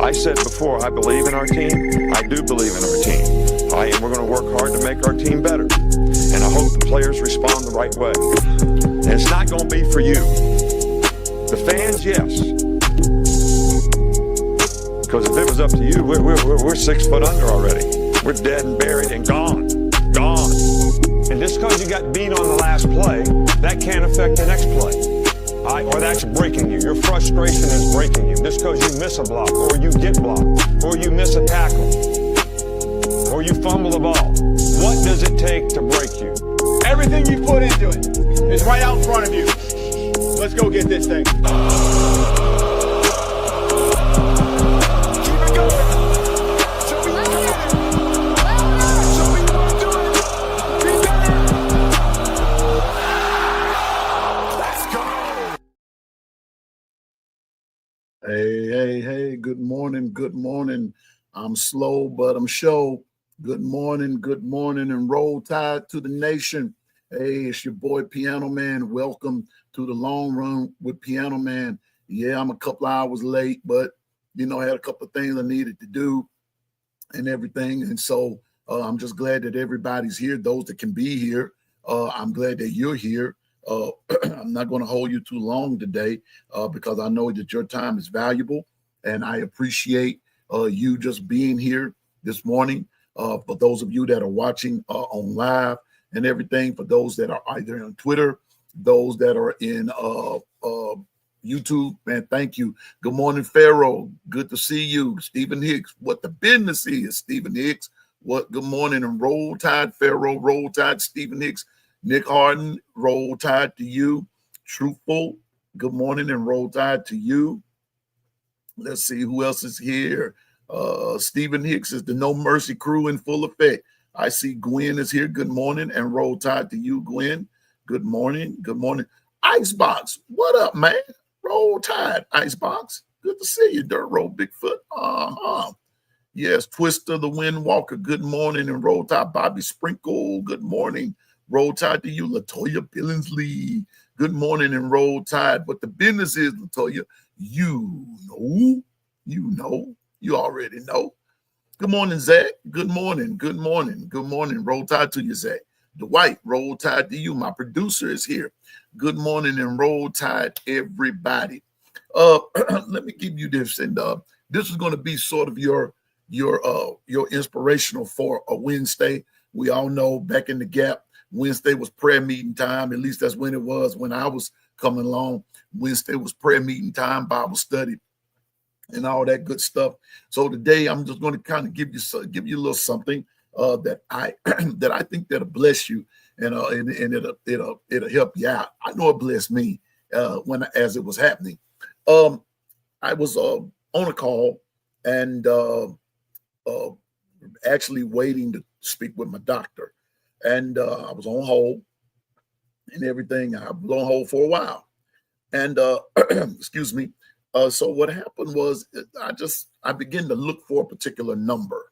I said before, I believe in our team. I do believe in our team. And we're going to work hard to make our team better. And I hope the players respond the right way. And it's not going to be for you. The fans, yes. Because if it was up to you, we're 6 foot under already. We're dead and buried and gone. Gone. And just because you got beat on the last play, that can't affect the next play. Or that's breaking you. Your frustration is breaking you. Just because you miss a block, or you get blocked, or you miss a tackle, or you fumble the ball. What does it take to break you? Everything you put into it is right out in front of you. Let's go get this thing. Hey, good morning. I'm slow, but I'm sure. Good morning, and roll tide to the nation. Hey, it's your boy, Piano Man. Welcome to the Long Run with Piano Man. Yeah, I'm a couple hours late, but, I had a couple of things I needed to do and everything. And so I'm just glad that everybody's here, those that can be here. I'm glad that you're here. I'm not going to hold you too long today because I know that your time is valuable, and I appreciate you just being here this morning. For those of you that are watching on live and everything, for those that are either on Twitter, those that are in YouTube, man, thank you. Good morning, Pharaoh. Good to see you. Stephen Hicks, what the business is, Stephen Hicks. What? Good morning, and roll tide, Pharaoh. Roll tide, Stephen Hicks. Nick Harden, roll tide to you. Truthful, good morning, and roll tide to you. Let's see who else is here. Stephen Hicks is the No Mercy crew in full effect. I see Gwen is here. Good morning, and roll tide to you, Gwen. Good morning. Icebox, what up, man? Roll tide, Icebox. Good to see you, Dirt Road Bigfoot. Yes, Twister, the Wind Walker. Good morning, and roll tide. Bobby Sprinkle, good morning. Roll tide to you, Latoya Billingsley. Good morning, and roll tide. What the business is, Latoya, you already know. Good morning, Zach. Good morning. Roll tide to you, Zach. Dwight, roll tide to you. My producer is here. Good morning, and roll tide, everybody. Let me give you this, and this is going to be sort of your inspirational for a Wednesday. We all know back in the Gap, Wednesday was prayer meeting time. At least that's when it was when I was coming along. Wednesday was prayer meeting time, Bible study, and all that good stuff. So today I'm just going to kind of give you a little something that I that I think that'll bless you, and it'll help you out. I know it blessed me as it was happening. I was on a call and actually waiting to speak with my doctor. And I was on hold and everything. I was on hold for a while. And excuse me. So what happened was I began to look for a particular number.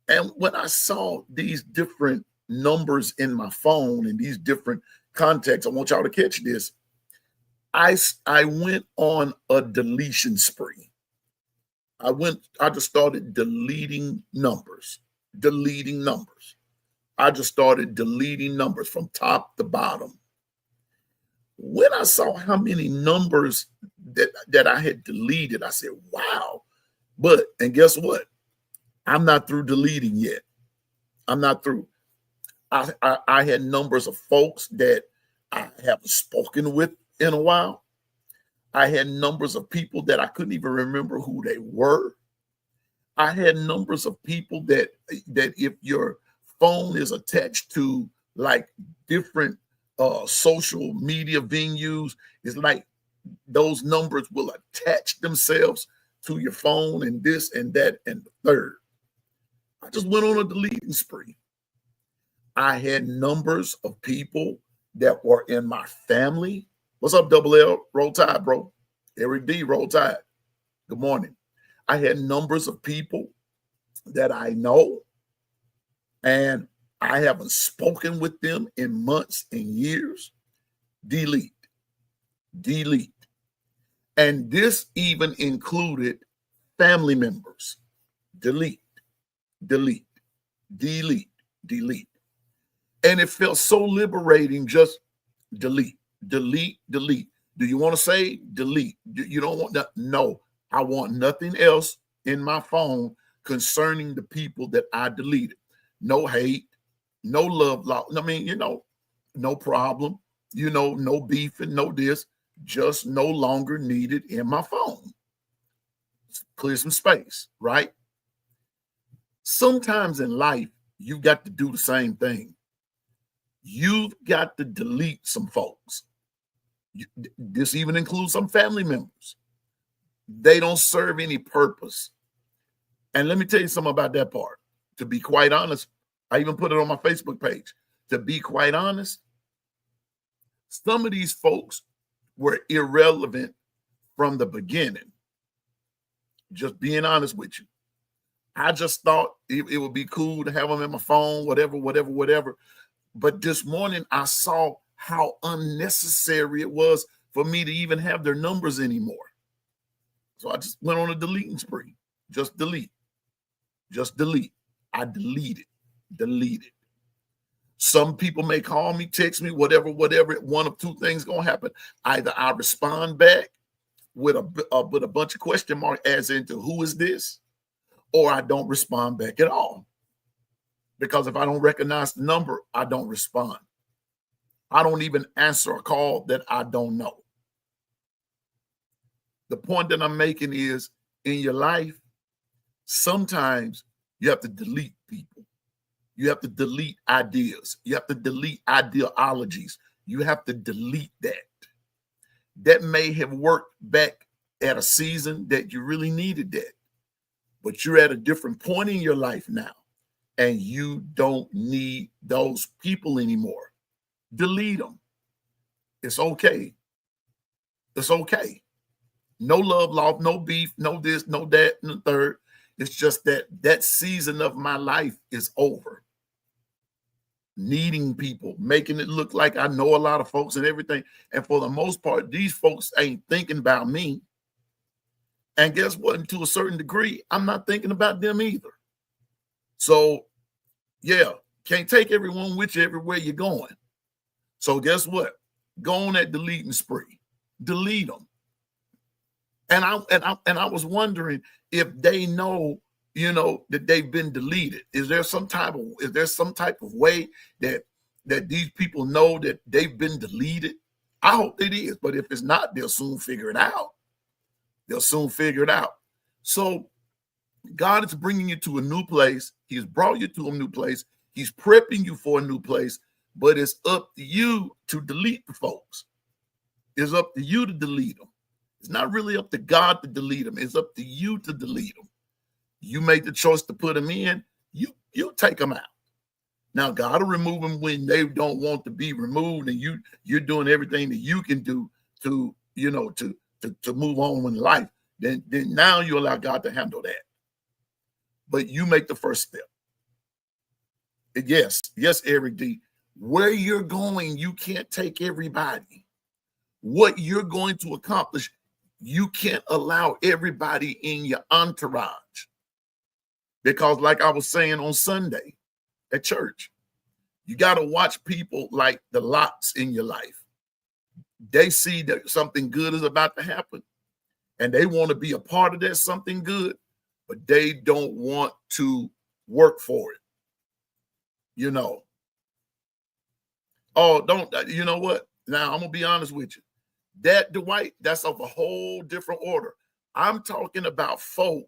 And when I saw these different numbers in my phone and these different contacts, I want y'all to catch this. I went on a deletion spree. I just started deleting numbers. I just started deleting numbers from top to bottom. When I saw how many numbers that I had deleted, I said, wow. And guess what? I'm not through deleting yet. I'm not through. I had numbers of folks that I haven't spoken with in a while. I had numbers of people that I couldn't even remember who they were. I had numbers of people that if your phone is attached to like different social media venues, it's like those numbers will attach themselves to your phone and this and that and the third. I just went on a deleting spree. I had numbers of people that were in my family. What's up, Double L? Roll Tide, bro. Eric D, Roll Tide. Good morning. I had numbers of people that I know, and I haven't spoken with them in months and years. Delete. And this even included family members, delete, delete, delete, delete. And it felt so liberating, just delete, delete, delete. Do you want to say delete? You don't want that? No, I want nothing else in my phone concerning the people that I deleted. No hate, no love, I mean, no problem, no beef and no this, just no longer needed in my phone. Clear some space, right? Sometimes in life, you've got to do the same thing. You've got to delete some folks. This even includes some family members. They don't serve any purpose. And let me tell you something about that part. To be quite honest, I even put it on my Facebook page. To be quite honest, some of these folks were irrelevant from the beginning. Just being honest with you. I just thought it would be cool to have them in my phone, whatever. But this morning, I saw how unnecessary it was for me to even have their numbers anymore. So I just went on a deleting spree. Just delete. Just delete. I deleted. Some people may call me, text me, whatever. One of two things gonna happen. Either I respond back with a bunch of question marks as into who is this, or I don't respond back at all. Because if I don't recognize the number, I don't respond. I don't even answer a call that I don't know. The point that I'm making is, in your life, sometimes you have to delete people. You have to delete ideas. You have to delete ideologies. You have to delete that. That may have worked back at a season that you really needed that. But you're at a different point in your life now, and you don't need those people anymore. Delete them. It's okay. It's okay. No love lost, no beef, no this, no that, and the third. It's just that season of my life is over. Needing people, making it look like I know a lot of folks and everything. And for the most part, these folks ain't thinking about me. And guess what? To a certain degree, I'm not thinking about them either. So, yeah, can't take everyone with you everywhere you're going. So guess what? Go on that deleting spree. Delete them. And I was wondering if they know, that they've been deleted. Is there some type of way that these people know that they've been deleted? I hope it is, but if it's not, they'll soon figure it out. So God is bringing you to a new place. He's brought you to a new place. He's prepping you for a new place, but it's up to you to delete the folks. It's up to you to delete them. It's not really up to God to delete them. It's up to you to delete them. You make the choice to put them in. You take them out. Now, God will remove them when they don't want to be removed, and you're doing everything that you can do to move on in life. Then now you allow God to handle that. But you make the first step. Yes, Eric D. Where you're going, you can't take everybody. What you're going to accomplish, you can't allow everybody in your entourage. Because like I was saying on Sunday at church, you got to watch people like the Lots in your life. They see that something good is about to happen, and they want to be a part of that something good, but they don't want to work for it. Oh, you know what? Now, I'm going to be honest with you. That, Dwight, that's of a whole different order. I'm talking about folk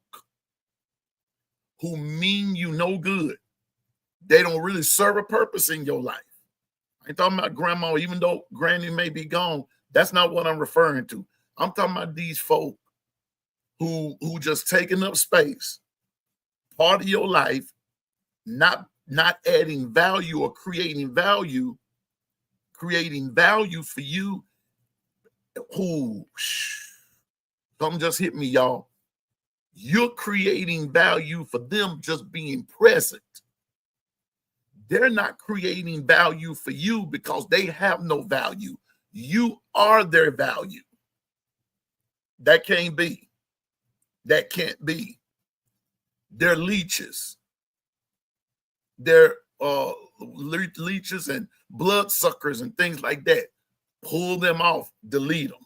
who mean you no good. They don't really serve a purpose in your life. I ain't talking about grandma, even though granny may be gone. That's not what I'm referring to. I'm talking about these folk who just taking up space, part of your life, not adding value or creating value for you. Something just hit me, y'all. You're creating value for them just being present. They're not creating value for you because they have no value. You are their value. That can't be. that can't be. They're leeches. They're leeches and blood suckers and things like that. Pull them off, delete them.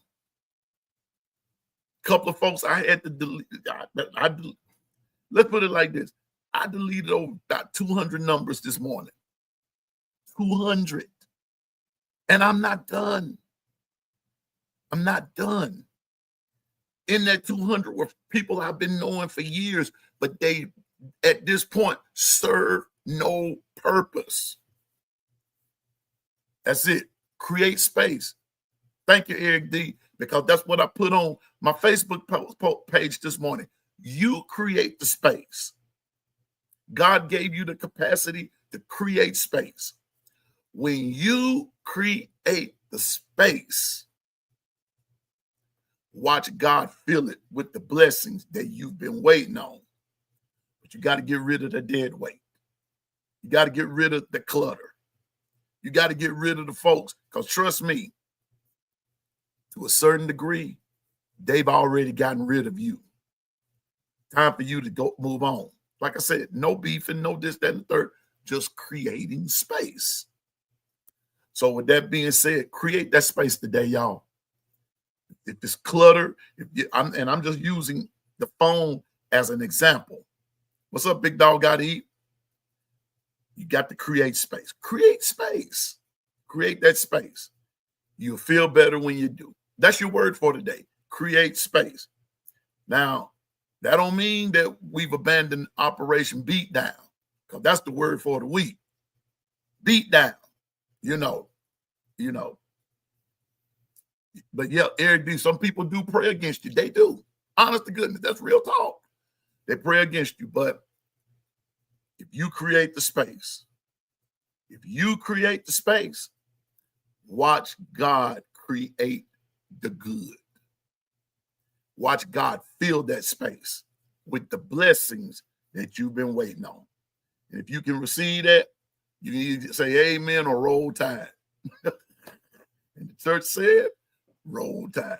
Couple of folks I had to delete. Let's put it like this. I deleted over about 200 numbers this morning. 200. And I'm not done. I'm not done. In that 200 were people I've been knowing for years, but they, at this point, serve no purpose. That's it. Create space. Thank you, Eric D, because that's what I put on my Facebook page this morning. You create the space. God gave you the capacity to create space. When you create the space, watch God fill it with the blessings that you've been waiting on. But you got to get rid of the dead weight. You got to get rid of the clutter. You got to get rid of the folks, because trust me, to a certain degree, they've already gotten rid of you. Time for you to go move on. Like I said, no beefing, no this, that, and the third, just creating space. So with that being said, create that space today, y'all. If this clutter, I'm just using the phone as an example. What's up, big dog? Got to eat? You got to create space. Create space. Create that space. You'll feel better when you do. That's your word for today. Create space. Now, that don't mean that we've abandoned Operation Beatdown, because that's the word for the week. Beat down, you know. But yeah, Eric D, some people do pray against you. They do. Honest to goodness, that's real talk. They pray against you, but if you create the space, watch God create the good. Watch God fill that space with the blessings that you've been waiting on. And if you can receive that, you can either say amen or roll tide. And the church said, roll tide.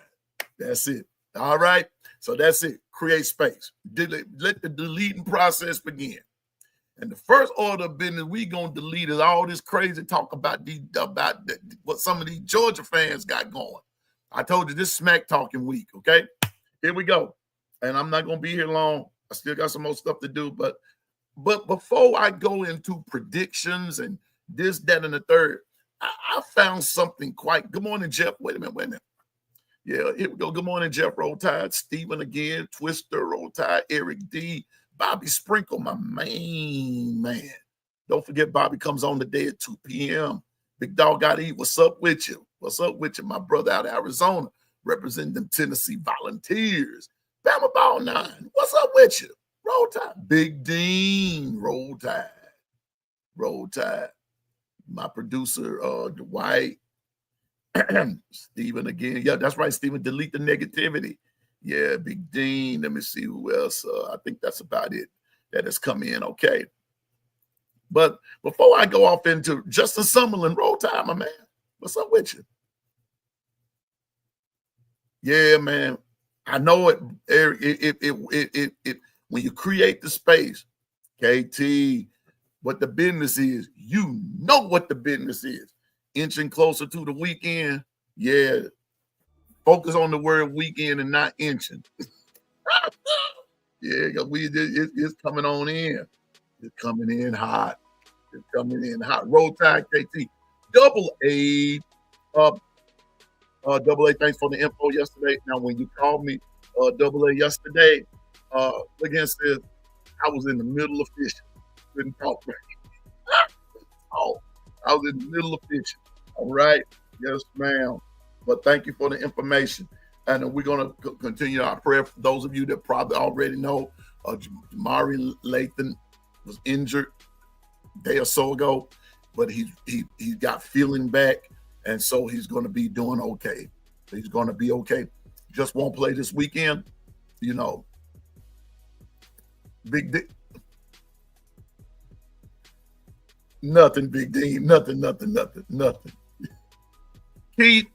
That's it. All right. So that's it. Create space. Let the deleting process begin. And the first order of business we gonna delete is all this crazy talk about what some of these Georgia fans got going. I told you this smack talking week. Okay, here we go. And I'm not gonna be here long. I still got some more stuff to do. But before I go into predictions and this, that, and the third, I found something quite. Good morning, Jeff. Wait a minute. Yeah, here we go. Good morning, Jeff. Roll Tide. Stephen again. Twister. Roll Tide. Eric D. Bobby Sprinkle, my main man. Don't forget, Bobby comes on today at 2 p.m. Big Dog Got to Eat. What's up with you? What's up with you, my brother out of Arizona, representing them Tennessee Volunteers. Bama Ball 9. What's up with you? Roll Tide. Big Dean. Roll Tide. Roll Tide. My producer, Dwight. Stephen again. Yeah, that's right, Stephen. Delete the negativity. Yeah, Big Dean. Let me see who else. I think that's about it that has come in. Okay. But before I go off into Justin Summerlin, roll time, my man. What's up with you? Yeah, man. I know it. When you create the space, KT, what the business is, you know what the business is. Inching closer to the weekend. Yeah. Focus on the word weekend and not inching. Yeah, it's coming on in. It's coming in hot. It's coming in hot. Roll Tide KT. Double A. Double A, thanks for the info yesterday. Now, when you called me Double A yesterday, again said I was in the middle of fishing. Couldn't talk right. Oh, I was in the middle of fishing. All right. Yes, ma'am. But thank you for the information. And we're going to continue our prayer for those of you that probably already know. Jamari Lathan was injured a day or so ago, but he got feeling back, and so he's going to be doing okay. He's going to be okay. Just won't play this weekend, you know. Big D. Nothing, Big D. Nothing. Keith,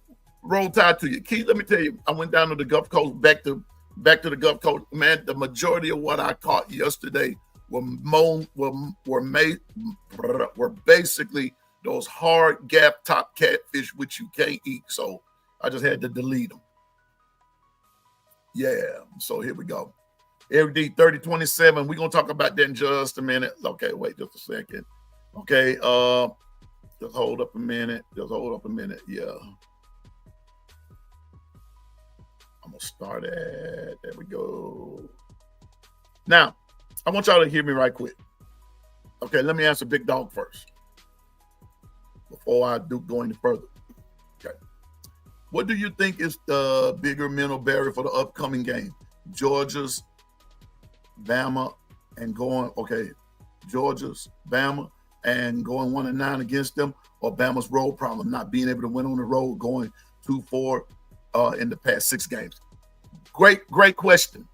roll tide to you. Keith, let me tell you, I went down to the Gulf Coast back to back to the Gulf Coast, man, the majority of what I caught yesterday were basically those hard gap top catfish, which you can't eat. So I just had to delete them. Yeah, so here we go. FD 3027. We're gonna talk about that in just a minute. Okay, wait just a second. Okay, just hold up a minute. Yeah. I'm gonna start at there we go. Now, I want y'all to hear me right quick. Okay, let me answer Big Dog first before I do go any further. Okay. What do you think is the bigger mental barrier for the upcoming game? Georgia's, Bama, and going, Georgia's, Bama, and going 1-9 against them, or Bama's road problem, not being able to win on the road, going 2-4 in the past 6 games? Great question.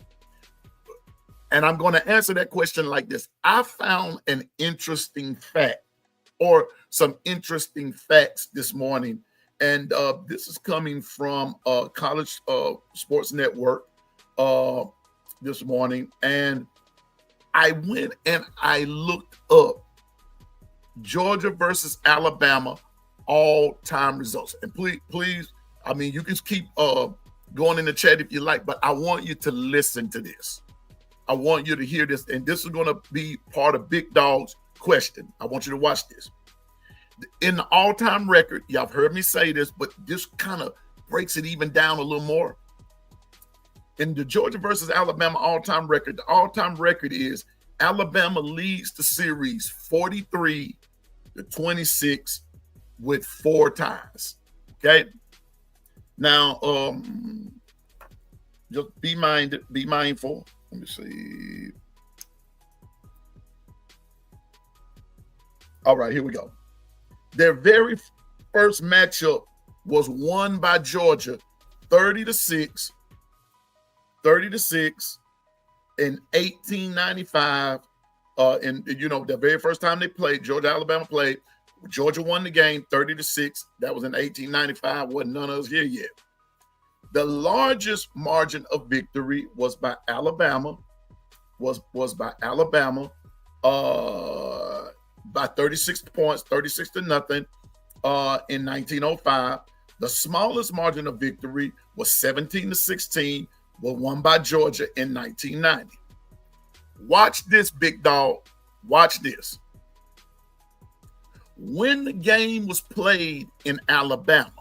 And I'm going to answer that question like this. I found an interesting fact, or some interesting facts this morning. And this is coming from College Sports Network this morning. And I went and I looked up Georgia versus Alabama all-time results. And please, I mean, you can keep going in the chat if you like, but I want you to listen to this. I want you to hear this, and this is going to be part of Big Dog's question. I want you to watch this. In the all-time record, y'all have heard me say this, but this kind of breaks it even down a little more. In the Georgia versus Alabama all-time record, the all-time record is Alabama leads the series 43-26 with 4 ties. Okay. Now, just be mindful. Let me see. All right, here we go. Their very first matchup was won by Georgia 30-6 in 1895. And the very first time they played, Georgia, Alabama played, Georgia won the game 30-6. That was in 1895. Wasn't none of us here yet. The largest margin of victory was by Alabama. Was by Alabama by 36 points, 36-0 in 1905. The smallest margin of victory was 17-16, but won by Georgia in 1990. Watch this, Big Dog. Watch this. When the game was played in Alabama,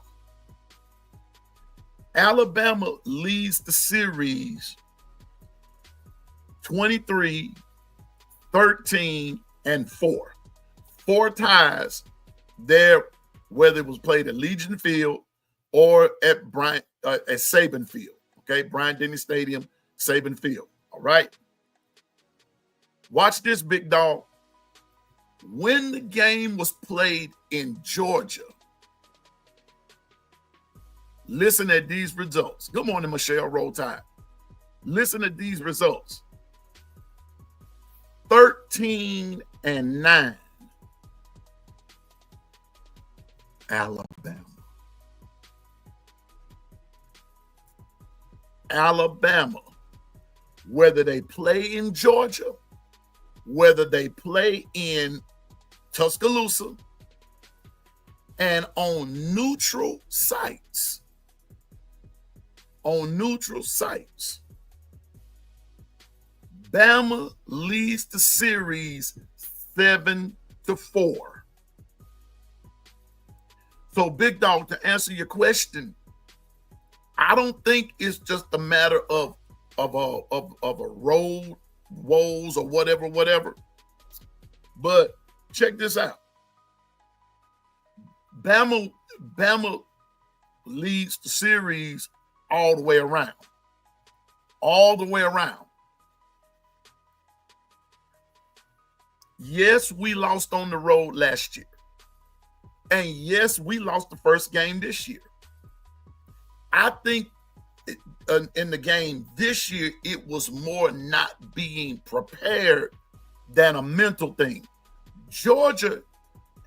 Alabama leads the series 23-13-4. 4 ties there, whether it was played at Legion Field or at Saban Field. Okay, Bryant-Denny Stadium, Saban Field. All right. Watch this, Big Dog. When the game was played in Georgia, listen at these results. Good morning, Michelle Roll Tide. Listen to these results. 13-9. Alabama, whether they play in Georgia, whether they play in Tuscaloosa, and on neutral sites, Bama leads the series 7-4. So, Big Dog, to answer your question, I don't think it's just a matter of a road woes or whatever. But check this out. Bama leads the series all the way around. Yes, we lost on the road last year. And yes, we lost the first game this year. I think in the game this year, it was more not being prepared than a mental thing. Georgia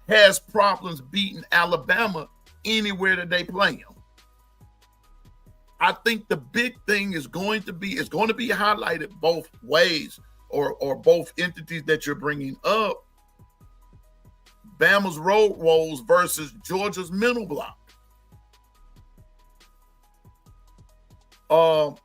has problems beating Alabama anywhere that they play them. I think the big thing is going to be highlighted both ways, or both entities that you're bringing up. Bama's road woes versus Georgia's mental block. I'm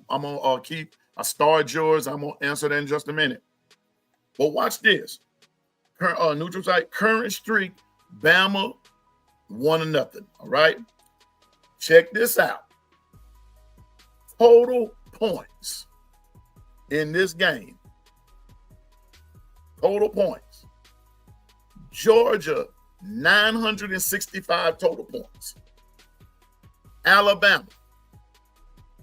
gonna keep. I starred yours. I'm gonna answer that in just a minute. But watch this. Neutral site current streak. Bama 1-0. All right. Check this out. Total points in this game. Total points. Georgia 965 total points. Alabama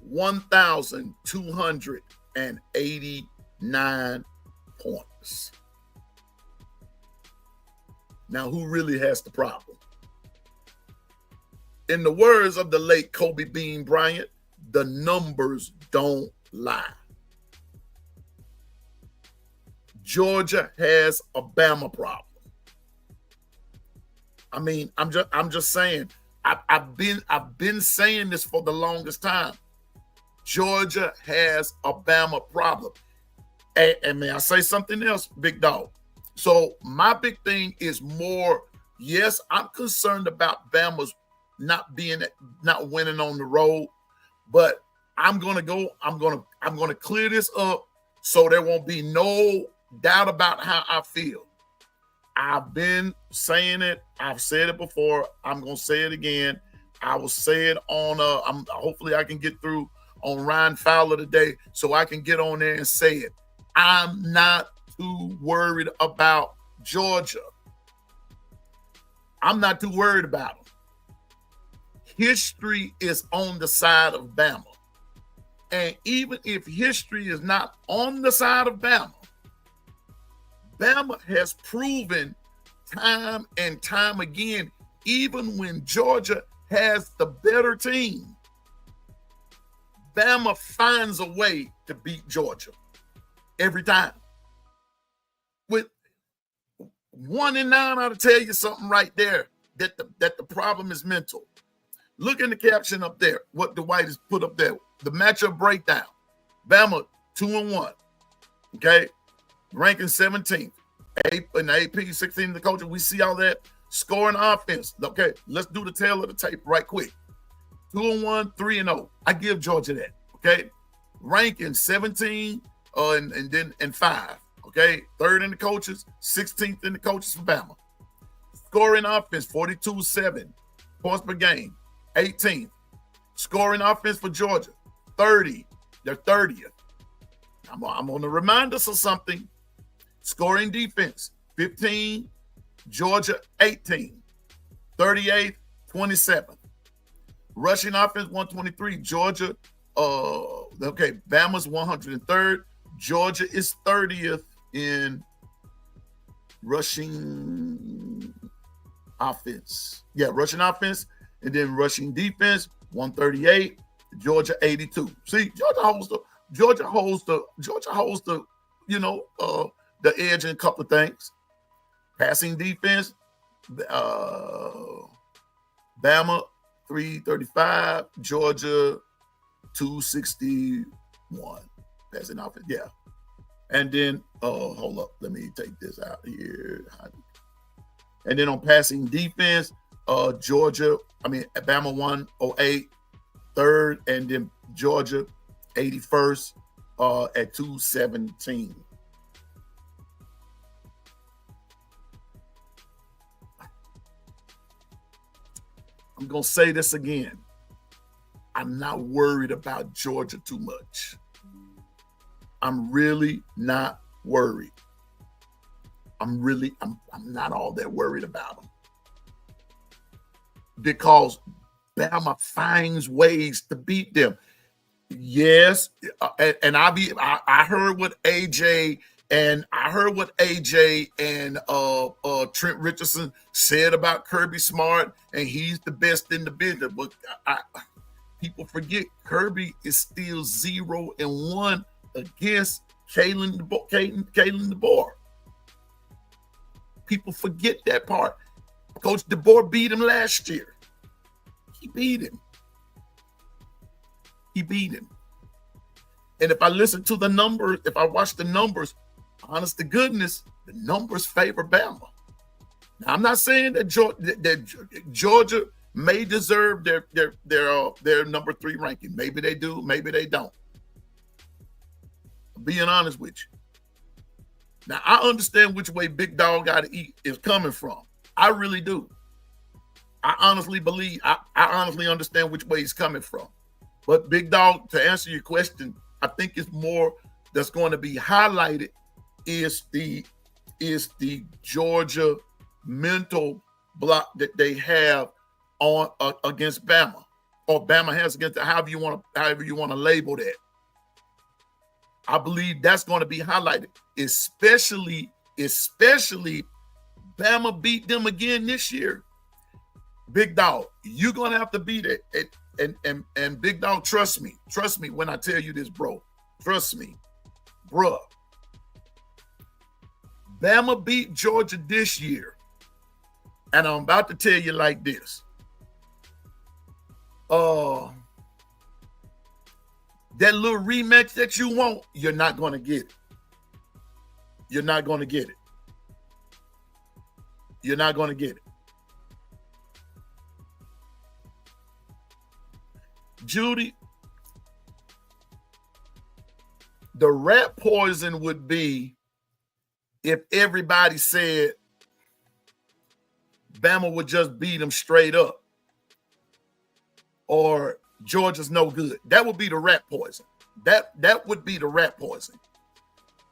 1,289 points. Now, who really has the problem? In the words of the late Kobe Bean Bryant, the numbers don't lie. Georgia has a Bama problem. I mean, I'm just saying. I've been saying this for the longest time. Georgia has a Bama problem. And may I say something else, big dog? So my big thing is more, yes, I'm concerned about Bama's not winning on the road, but I'm gonna clear this up so there won't be no doubt about how I feel. I've been saying it. I've said it before. I'm gonna say it again. I will say it on hopefully I can get through on Ryan Fowler today so I can get on there and say it. I'm not too worried about Georgia. I'm not too worried about them. History is on the side of Bama. And even if history is not on the side of Bama, Bama has proven time and time again, even when Georgia has the better team, Bama finds a way to beat Georgia every time. With 1 in 9, I'll tell you something right there, that the problem is mental. Look in the caption up there, what Dwight has put up there, the matchup breakdown. Bama 2-1, okay? Ranking 17th. In the AP, 16 in the coaches. We see all that. Scoring offense. Okay, let's do the tail of the tape right quick. 2-1, 3-0. I give Georgia that. Okay. Ranking 17 and 5. Okay. 3rd in the coaches, 16th in the coaches for Bama. Scoring offense, 42-7 points per game, 18th. Scoring offense for Georgia, 30. They're 30th. I'm going to remind us of something. Scoring defense, 15. Georgia, 18. 38th, 27th. Rushing offense, 123. Georgia, Bama's 103rd. Georgia is 30th in rushing offense. Yeah, rushing offense, and then rushing defense, 138. Georgia, 82. See, Georgia holds the the edge in a couple of things. Passing defense, Bama 335, Georgia 261. Passing offense, yeah. And then, hold up, let me take this out here. And then on passing defense, Bama 108, 3rd, and then Georgia 81st at 217. I'm going to say this again. I'm not worried about Georgia too much. I'm really not worried. I'm not all that worried about them. Because Bama finds ways to beat them. Yes, and I heard what AJ and Trent Richardson said about Kirby Smart, and he's the best in the business. But people forget Kirby is still 0-1 against Kalen DeBoer. People forget that part. Coach DeBoer beat him last year. He beat him. He beat him. And if I listen to the numbers, if I watch the numbers, honest to goodness, the numbers favor Bama. Now, I'm not saying that Georgia may deserve their number 3 ranking. Maybe they do, maybe they don't. I'm being honest with you. Now, I understand which way Big Dog Gotta Eat is coming from. I really do. I honestly believe, I honestly understand which way he's coming from. But Big Dog, to answer your question, I think it's more that's going to be highlighted is the Georgia mental block that they have on against Bama, or Bama has against however you want to label that. I believe that's going to be highlighted, especially Bama beat them again this year. Big Dog, you're going to have to beat it. And Big Dog, trust me when I tell you this, bro. Trust me, bruh. Bama beat Georgia this year. And I'm about to tell you like this. That little rematch that you want, you're not going to get it. You're not going to get it. You're not going to get it. Judy, the rat poison would be if everybody said Bama would just beat them straight up, or Georgia's no good. That would be the rat poison. That would be the rat poison.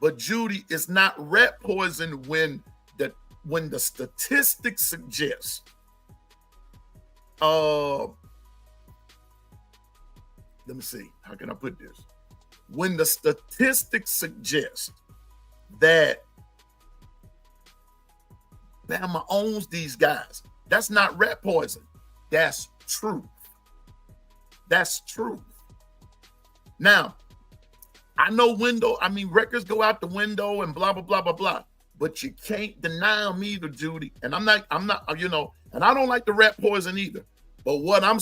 But Judy, it's not rat poison when the statistics suggest. Let me see. How can I put this? When the statistics suggest that Bama owns these guys, that's not rat poison. That's truth. That's truth. Now, I know records go out the window and blah, blah, blah, blah, blah. But you can't deny them either, Judy. And I'm not, and I don't like the rat poison either. But what I'm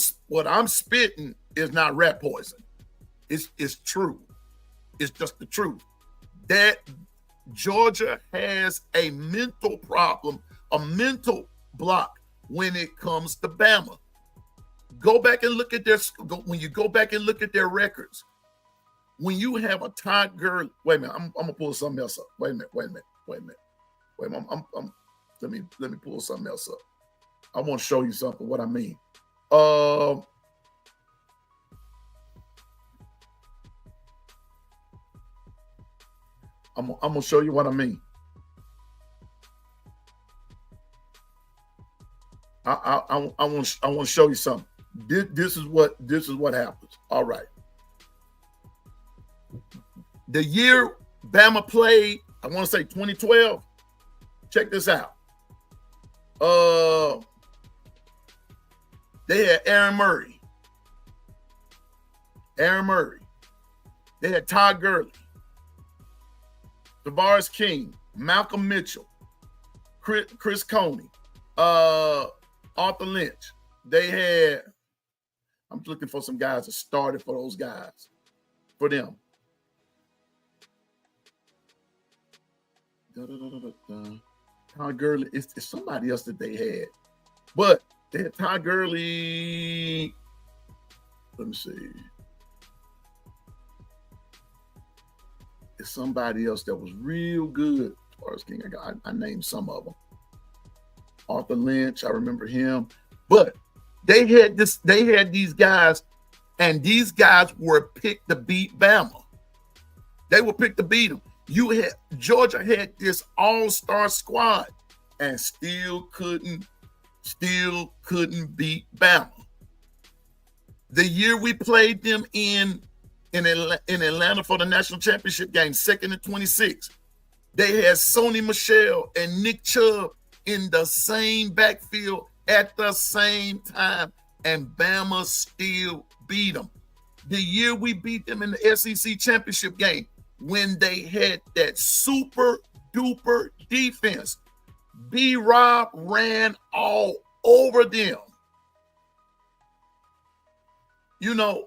spitting is not rat poison. It's true. It's just the truth. That Georgia has a mental problem, a mental block when it comes to Bama. Go back and look at when you go back and look at their records. When you have a Todd Gurley, wait a minute, I'm gonna pull something else up. Wait a minute. Let me pull something else up. I want to show you something, what I mean. I'm gonna show you what I mean. I want to show you something. This is what happens. All right. The year Bama played, I want to say 2012. Check this out. They had Aaron Murray. They had Todd Gurley, Tavares King, Malcolm Mitchell, Chris Coney, Arthur Lynch. They had, I'm looking for some guys that started for those guys, for them. Todd Gurley, it's somebody else that they had. But they had Todd Gurley. Let me see. It's somebody else that was real good. As far as King, I named some of them. Arthur Lynch, I remember him. But they had these guys, and these guys were picked to beat Bama. They were picked to beat them. Georgia had this all-star squad and still couldn't beat Bama. The year we played them in Atlanta for the national championship game, 2nd and 26, they had Sony Michel and Nick Chubb in the same backfield at the same time, and Bama still beat them. The year we beat them in the SEC championship game, when they had that super duper defense, B-Rob ran all over them. I'm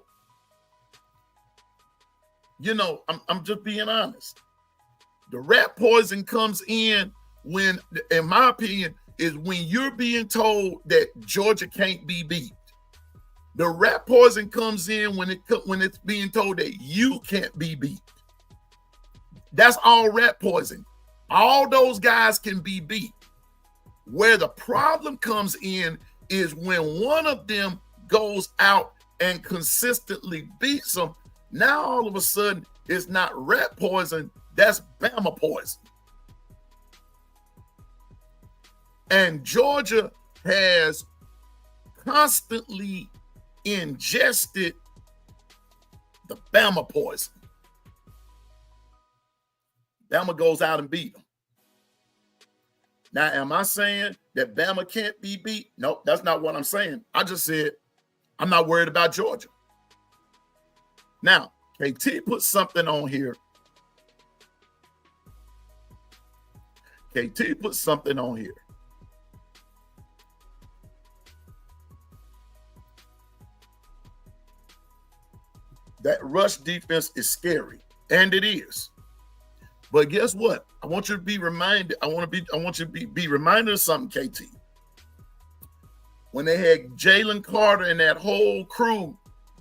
just being honest. The rat poison comes in when, in my opinion, is when you're being told that Georgia can't be beat. The rat poison comes in when it's being told that you can't be beat. That's all rat poison. All those guys can be beat. Where the problem comes in is when one of them goes out and consistently beats them. Now all of a sudden it's not rat poison, that's Bama poison. And Georgia has constantly ingested the Bama poison. Bama goes out and beat them. Now, am I saying that Bama can't be beat? Nope, that's not what I'm saying. I just said I'm not worried about Georgia. Now, KT put something on here. KT put something on here. That rush defense is scary, and it is. But guess what? I want you to be reminded. I want you to be reminded of something, KT. When they had Jalen Carter and that whole crew,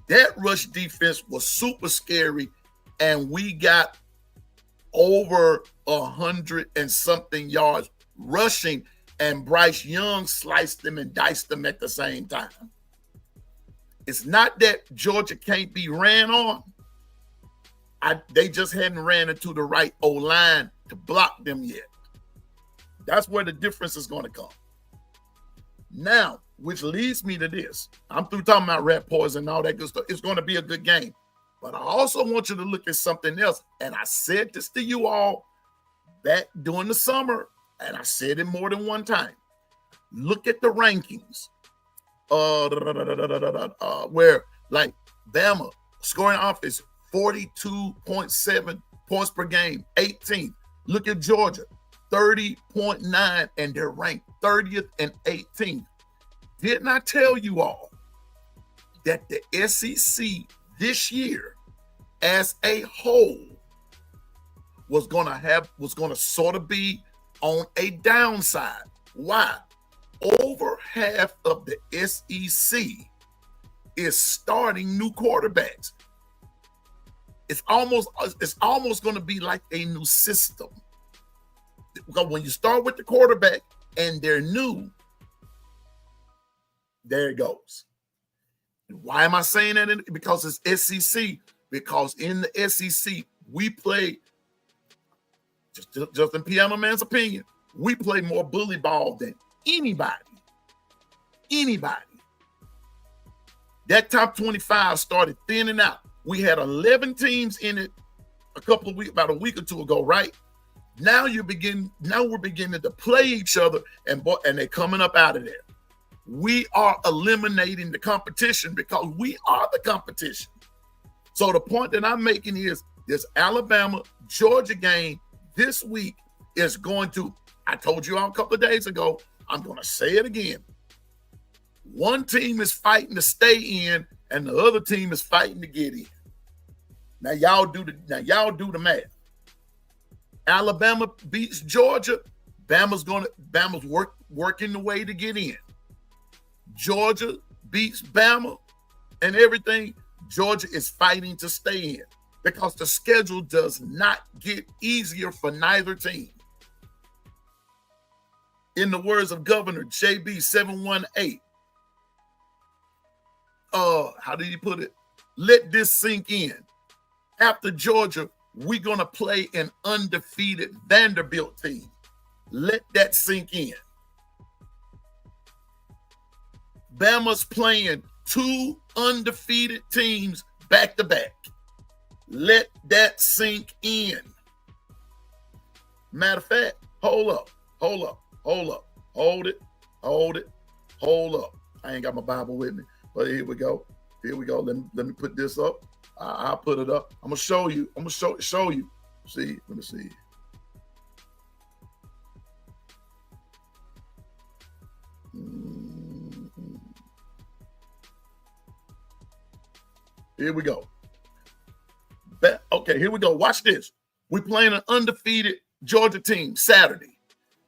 that rush defense was super scary, and we got over 100 and something yards rushing, and Bryce Young sliced them and diced them at the same time. It's not that Georgia can't be ran on. They just hadn't ran into the right O-line to block them yet. That's where the difference is going to come. Now, which leads me to this. I'm through talking about rat poison and all that good stuff. It's going to be a good game. But I also want you to look at something else. And I said this to you all back during the summer, and I said it more than one time. Look at the rankings. Where like Bama scoring offense 42.7 points per game, 18th. Look at Georgia, 30.9, and they're ranked 30th and 18th. Didn't I tell you all that the SEC this year as a whole was going to sort of be on a downside? Why? Over half of the SEC is starting new quarterbacks. It's almost going to be like a new system. Because when you start with the quarterback and they're new, there it goes. Why am I saying that? Because it's SEC. Because in the SEC, we play, just in Piano Man's opinion, we play more bully ball than anybody. That top 25 started thinning out. We had 11 teams in it about a week or two ago, right? Now we're beginning to play each other, and they're coming up out of there. We are eliminating the competition because we are the competition. So the point that I'm making is this Alabama-Georgia game this week is going to, I told you all a couple of days ago, I'm going to say it again. One team is fighting to stay in, and the other team is fighting to get in. Now y'all do the math. Alabama beats Georgia. Bama's working the way to get in. Georgia beats Bama and everything. Georgia is fighting to stay in because the schedule does not get easier for neither team. In the words of Governor JB 718, how did he put it? Let this sink in. After Georgia, we're going to play an undefeated Vanderbilt team. Let that sink in. Bama's playing two undefeated teams back to back. Let that sink in. Matter of fact, hold up. Hold it. I ain't got my Bible with me, but here we go. Let me put this up. I'll put it up. I'm gonna show you. See, let me see. Here we go. Okay, here we go. Watch this. We're playing an undefeated Georgia team Saturday.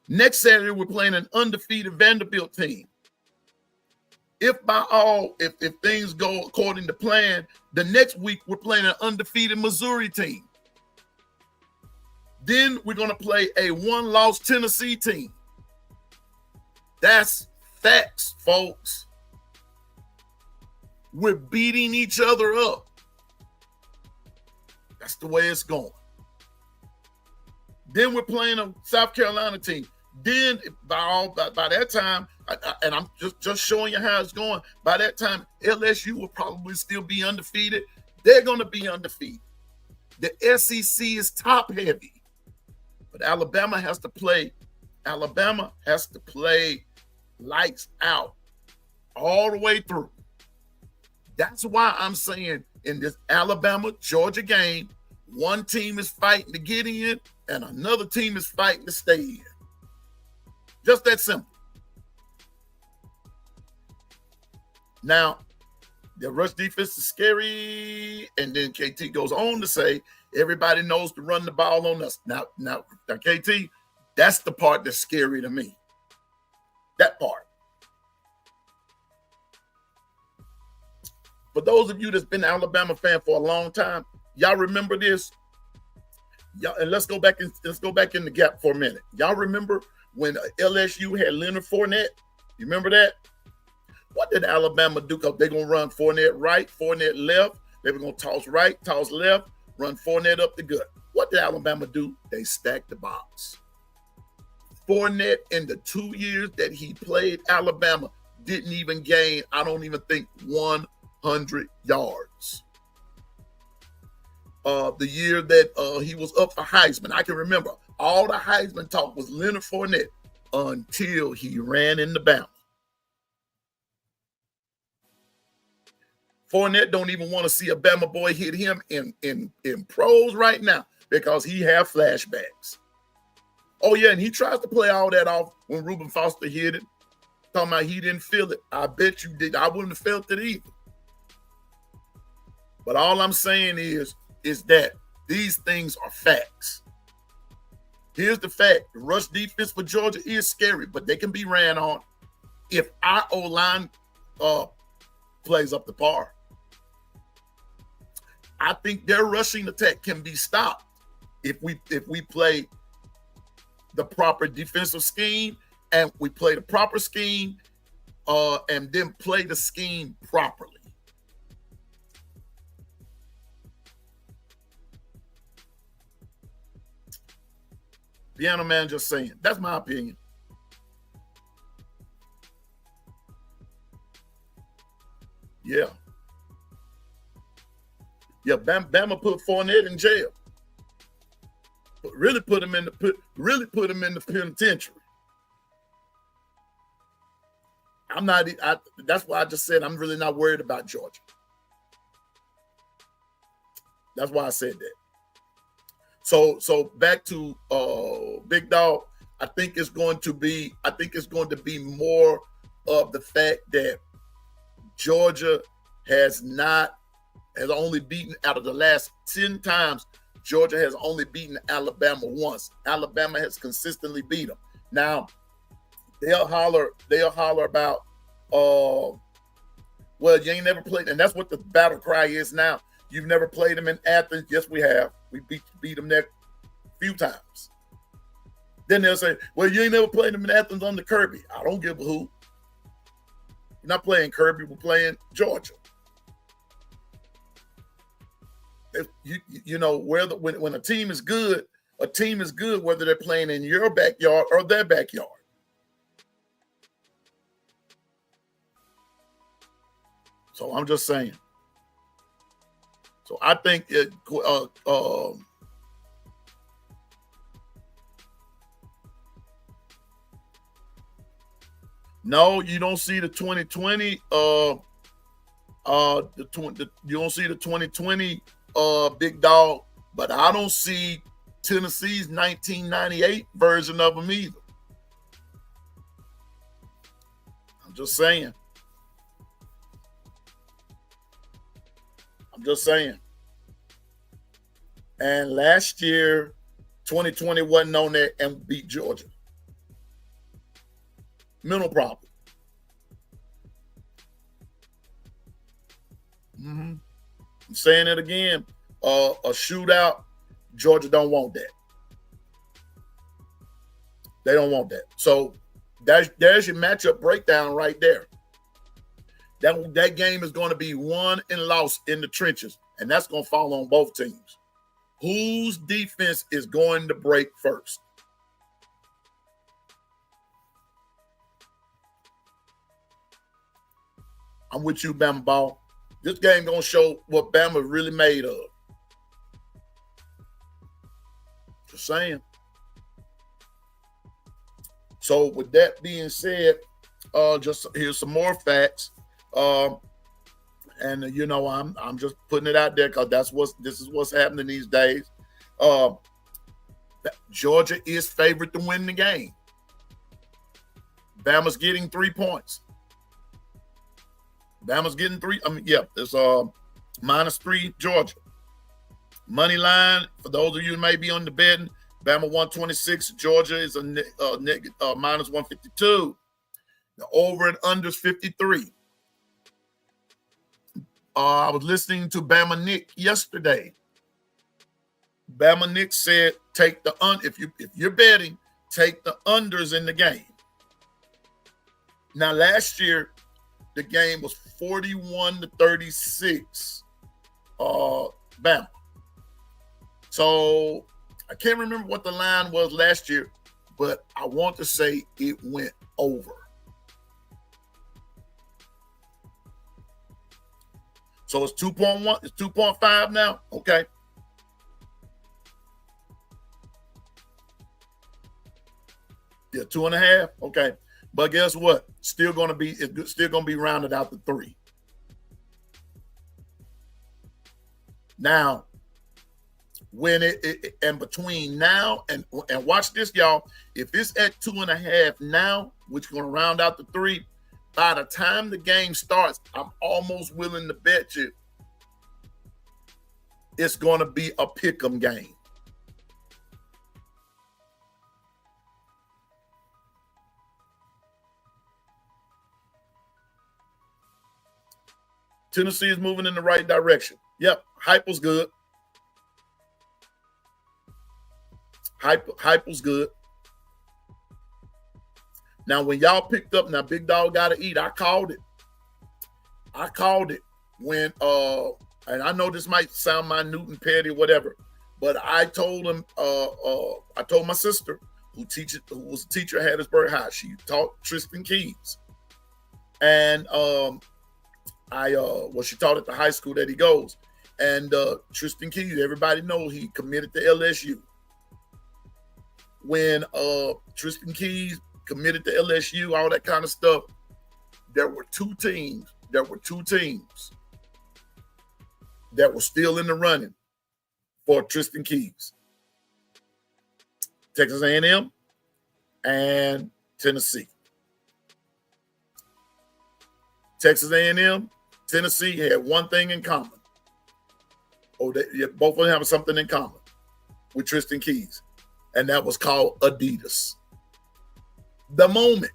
Next Saturday, we're playing an undefeated Vanderbilt team. If things go according to plan, the next week we're playing an undefeated Missouri team. Then we're going to play a one-loss Tennessee team. That's facts, folks. We're beating each other up. That's the way it's going. Then we're playing a South Carolina team. Then by that time, and I'm just showing you how it's going. By that time, LSU will probably still be undefeated. They're going to be undefeated. The SEC is top heavy, but Alabama has to play. Alabama has to play lights out all the way through. That's why I'm saying in this Alabama-Georgia game, one team is fighting to get in and another team is fighting to stay in. Just that simple. Now, the rush defense is scary, and then KT goes on to say, everybody knows to run the ball on us. Now, KT, that's the part that's scary to me. That part. For those of you that's been an Alabama fan for a long time, y'all remember this? Y'all, and let's go back in the gap for a minute. Y'all remember when LSU had Leonard Fournette? You remember that? What did Alabama do? Because they're going to run Fournette right, Fournette left. They were going to toss right, toss left, run Fournette up the gut. What did Alabama do? They stacked the box. Fournette, in the 2 years that he played Alabama, didn't even gain, I don't even think, 100 yards. The year that he was up for Heisman, I can remember all the Heisman talk was Leonard Fournette until he ran into Bama. Fournette don't even want to see a Bama boy hit him in pros right now because he have flashbacks. Oh, yeah, and he tries to play all that off when Reuben Foster hit it, talking about he didn't feel it. I bet you did. I wouldn't have felt it either. But all I'm saying is that these things are facts. Here's the fact. The rush defense for Georgia is scary, but they can be ran on if our O-line plays up to par. I think their rushing attack can be stopped if we play the proper defensive scheme and we play the proper scheme and then play the scheme properly. Piano Man just saying. That's my opinion. Yeah. Yeah, Bama put Fournette in jail. But really put him in the penitentiary. That's why I just said I'm really not worried about Georgia. That's why I said that. So back to Big Dog. I think it's going to be more of the fact that Georgia has only beaten, out of the last 10 times, Georgia has only beaten Alabama once. Alabama has consistently beat them. Now, they'll holler about, well, you ain't never played, and that's what the battle cry is now. You've never played them in Athens. Yes, we have. We beat them there a few times. Then they'll say, well, you ain't never played them in Athens under Kirby. I don't give a hoot. We're not playing Kirby. We're playing Georgia. If you know when a team is good whether they're playing in your backyard or their backyard. So I'm just saying. So I think no, you don't see the 2020 you don't see the 2020 Big Dog, but I don't see Tennessee's 1998 version of them either. just saying. I'm just saying. And last year, 2020 wasn't on there and beat Georgia. Mental problem. I'm saying it again. A shootout, Georgia don't want that. They don't want that. So there's your matchup breakdown right there. That game is going to be won and lost in the trenches, and that's going to fall on both teams. Whose defense is going to break first? I'm with you, Bama Ball. This game going to show what Bama really made of. Just saying. So with that being said, just here's some more facts. And you know, I'm just putting it out there because this is what's happening these days. Georgia is favored to win the game. Bama's getting 3 points. Bama's getting 3. It's -3 Georgia. Money line, for those of you who may be on the betting, Bama 126, Georgia is a -152. The over and unders 53. I was listening to Bama Nick yesterday. Bama Nick said, "Take the if you're betting, take the unders in the game." Now, last year, the game was 41-36, Bama. So I can't remember what the line was last year, but I want to say it went over. So it's 2.1, it's 2.5 now. Okay. Yeah, 2.5. Okay. But guess what? It's still gonna be rounded out to 3. Now, when and between now and watch this, y'all. If it's at 2.5 now, which is gonna round out to 3, by the time the game starts, I'm almost willing to bet you it's gonna be a pick'em game. Tennessee is moving in the right direction. Yep, hype was good. Hype was good. Now, when y'all picked up, now Big Dog Gotta Eat, I called it. I called it when, and I know this might sound minute and petty or whatever, but I told him, I told my sister, who was a teacher at Hattiesburg High, she taught Tristan Keys. And she taught at the high school that he goes. And Tristan Keys, everybody knows he committed to LSU. When Tristan Keys committed to LSU, all that kind of stuff, there were two teams that were still in the running for Tristan Keys. Texas A&M and Tennessee. Texas A&M, Tennessee had one thing in common. Both of them have something in common with Tristan Keys, and that was called Adidas. The moment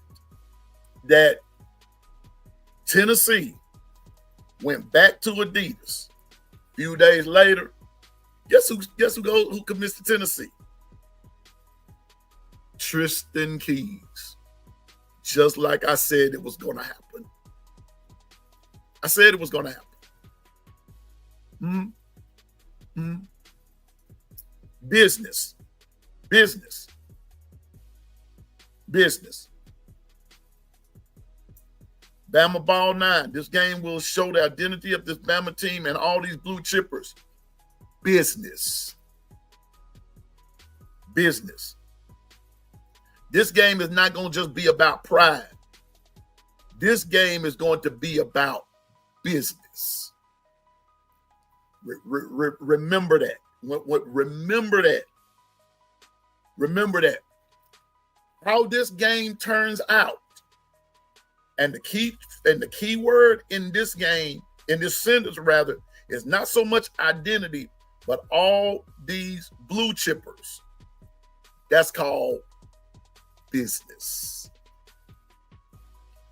that Tennessee went back to Adidas, a few days later, guess who commits to Tennessee? Tristan Keys. Just like I said it was going to happen. I said it was going to happen. Business. Bama Ball 9. This game will show the identity of this Bama team and all these blue chippers. Business. This game is not going to just be about pride. This game is going to be about business. Remember that. Remember that. How this game turns out And the key word in this game, in this sentence rather, is not so much identity, but all these blue chippers. That's called business.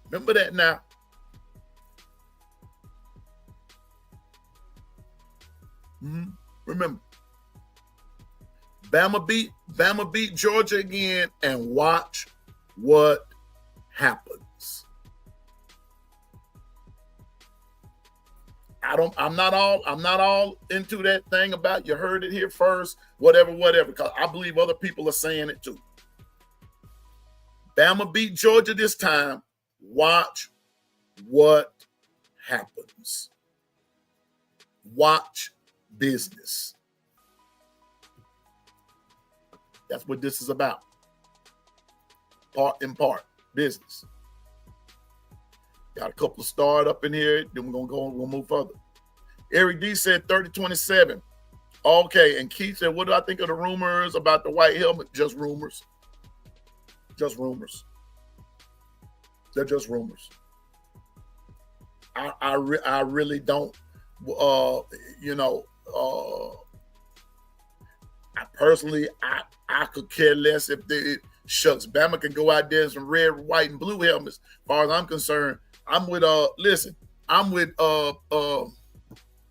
Remember that now. Remember, Bama beat Georgia again, and watch what happens. I'm not all into that thing about you heard it here first, whatever, because I believe other people are saying it too. Bama beat Georgia this time. Watch what happens. Watch business. That's what this is about. Part, business. Got a couple of start up in here. Then we'll move further. Eric D said 30-27. Okay, and Keith said, what do I think of the rumors about the white helmet? Just rumors. Just rumors. They're just rumors. I really don't, I personally, I could care less if shucks, Bama can go out there in some red, white, and blue helmets. As far as I'm concerned, I'm with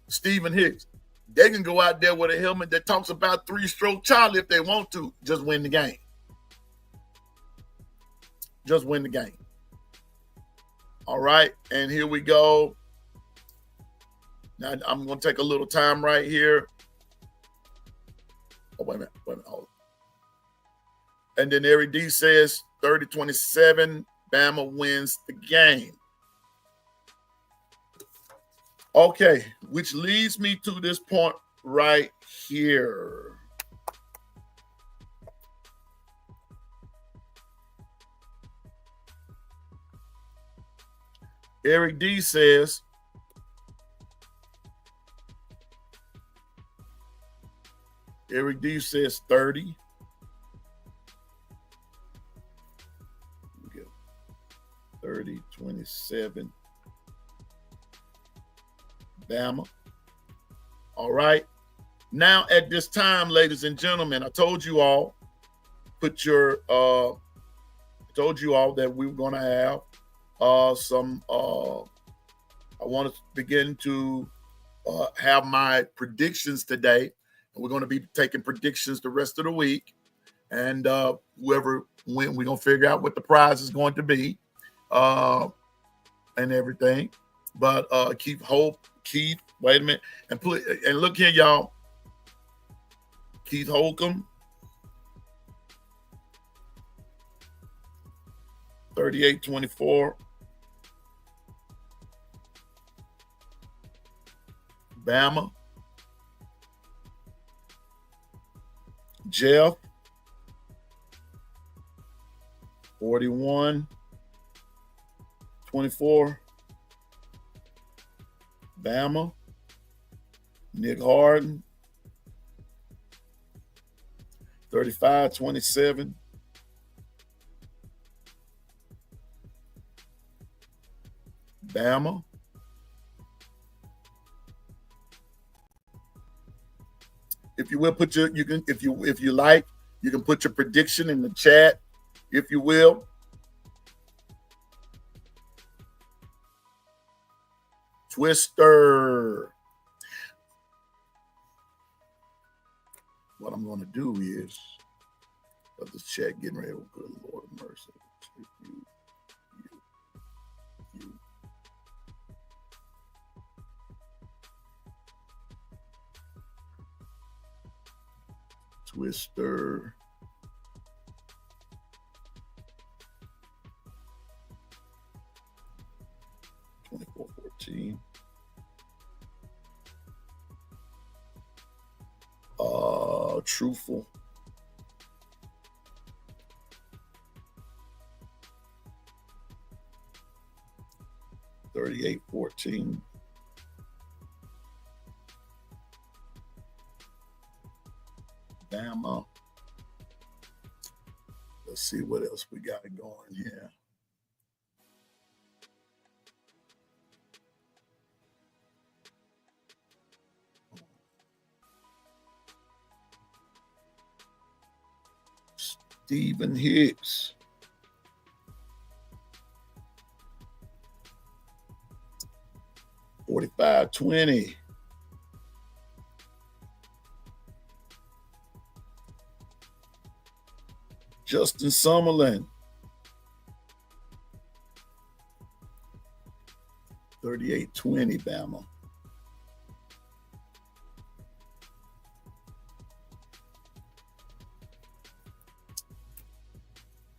Stephen Hicks. They can go out there with a helmet that talks about 3-stroke Charlie if they want to. Just win the game. Just win the game. All right, and here we go. Now I'm going to take a little time right here. Oh, wait a minute. Hold on. And then Eric D says 30-27, Bama wins the game. Okay, which leads me to this point right here. Eric D says, Eric D says 30. 30-27. Bama. All right. Now at this time, ladies and gentlemen, I told you all, told you all that we were going to have I want to begin to have my predictions today. And we're going to be taking predictions the rest of the week. And whoever wins, we're going to figure out what the prize is going to be and everything. But Keith, wait a minute. And look here, y'all. Keith Holcomb, 38-24. Bama. Jeff, 41-24. Bama. Nick Harden, 35-27. Bama. If you will put if you like, you can put your prediction in the chat, if you will. Twister. What I'm going to do is, this chat getting ready. Oh, good Lord of mercy. You. Twister. $24.14. Truthful. $38.14. Bama. Let's see what else we got going here. Stephen Hicks. $45.20. Justin Summerlin. $38.20 Bama.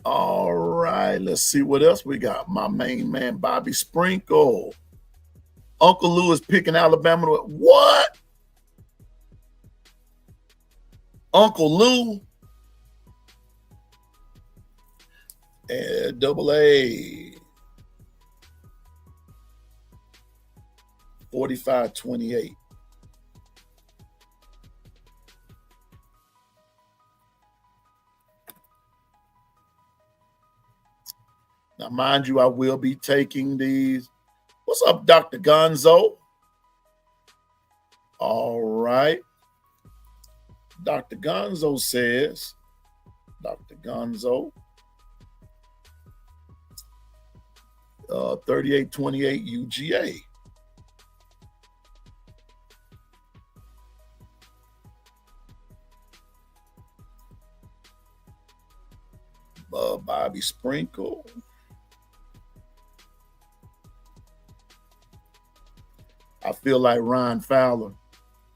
All right, let's see what else we got. My main man, Bobby Sprinkle. Uncle Lou is picking Alabama. What? Uncle Lou? And double A. 45.28. Now, mind you, I will be taking these. What's up, Dr. Gonzo? All right. Dr. Gonzo says, Dr. Gonzo, 38.28 UGA. Bobby Sprinkle. I feel like Ryan Fowler,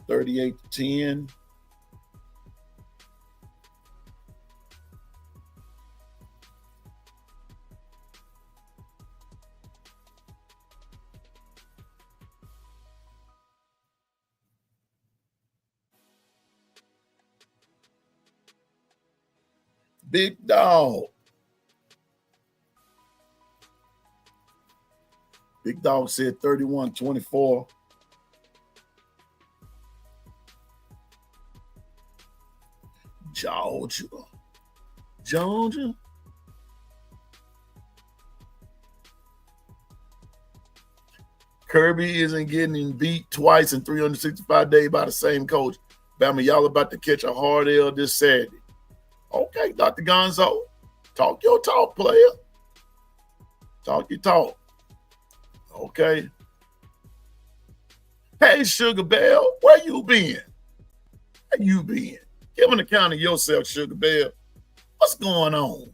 38-10. Big Dog. Big Dog said 31-24. Georgia. Kirby isn't getting beat twice in 365 days by the same coach. Bama, y'all about to catch a hard L this Saturday. Okay, Dr. Gonzo, talk your talk, player. Talk your talk. Okay. Hey, Sugar Bell, where you been? Where you been? Give an account of yourself, Sugar Bell. What's going on?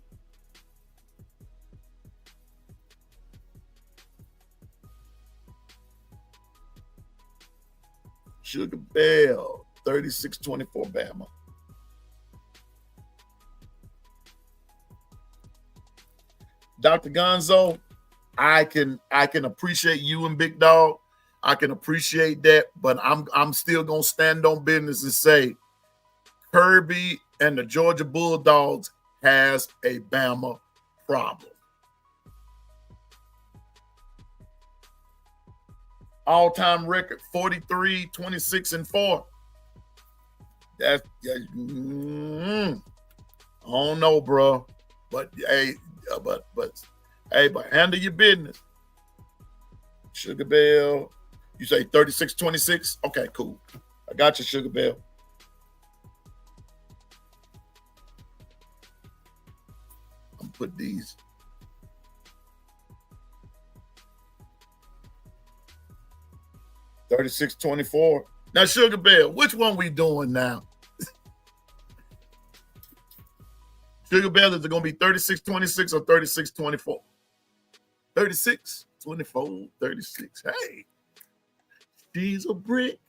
Sugar Bell, 36-24 Bama. Dr. Gonzo, I can appreciate you and Big Dog. I can appreciate that, but I'm still gonna stand on business and say Kirby and the Georgia Bulldogs has a Bama problem. All-time record 43, 26, and 4. That's I don't know, bro. But hey, but handle your business. Sugar Bell, you say 36-26? Okay, cool. I got you, Sugar Bell. I'm gonna put these. $36.24. Now, Sugar Bell, which one we doing now? Sugar Bell, is it going to be 36-26 or 36-24? 36-24, 36. Hey, she's a brick.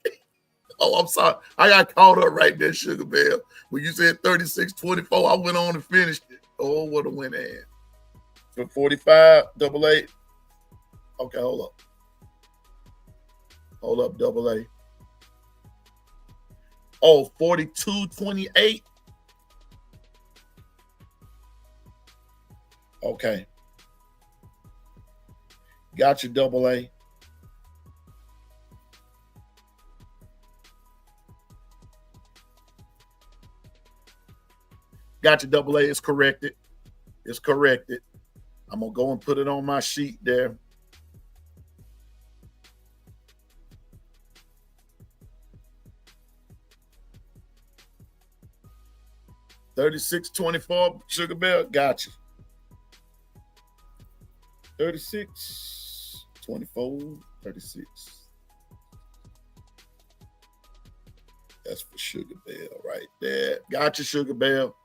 Oh, I'm sorry. I got caught up right there, Sugar Bell. When you said 36-24, I went on and finished it. Oh, what a win ad. For 45, double A. Okay, hold up. Hold up, double A. Oh, 42-28. Okay. Got you, double A. Got you, double A. It's corrected. It's corrected. I'm going to go and put it on my sheet there. 36-24, Sugar Bell, got you. 36-24, 36. That's for Sugar Bell right there. Got you, Sugar Bell.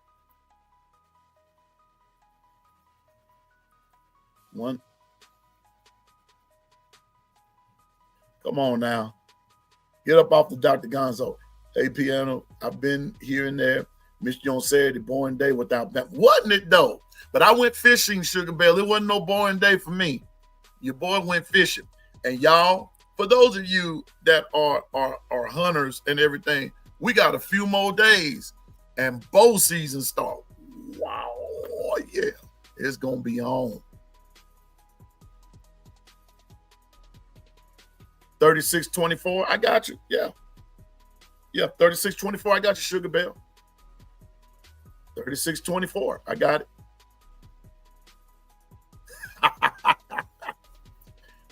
One. Come on now. Get up off the Dr. Gonzo. Hey, Piano, I've been here and there. Missed you on Saturday, boring day without that. Wasn't it, though? But I went fishing, Sugar Bell. It wasn't no boring day for me. Your boy went fishing. And y'all, for those of you that are hunters and everything, we got a few more days and bow season start. Wow, yeah. It's going to be on. 36-24, I got you. Yeah. Yeah, 36-24, I got you, Sugar Bell. 36-24, I got it.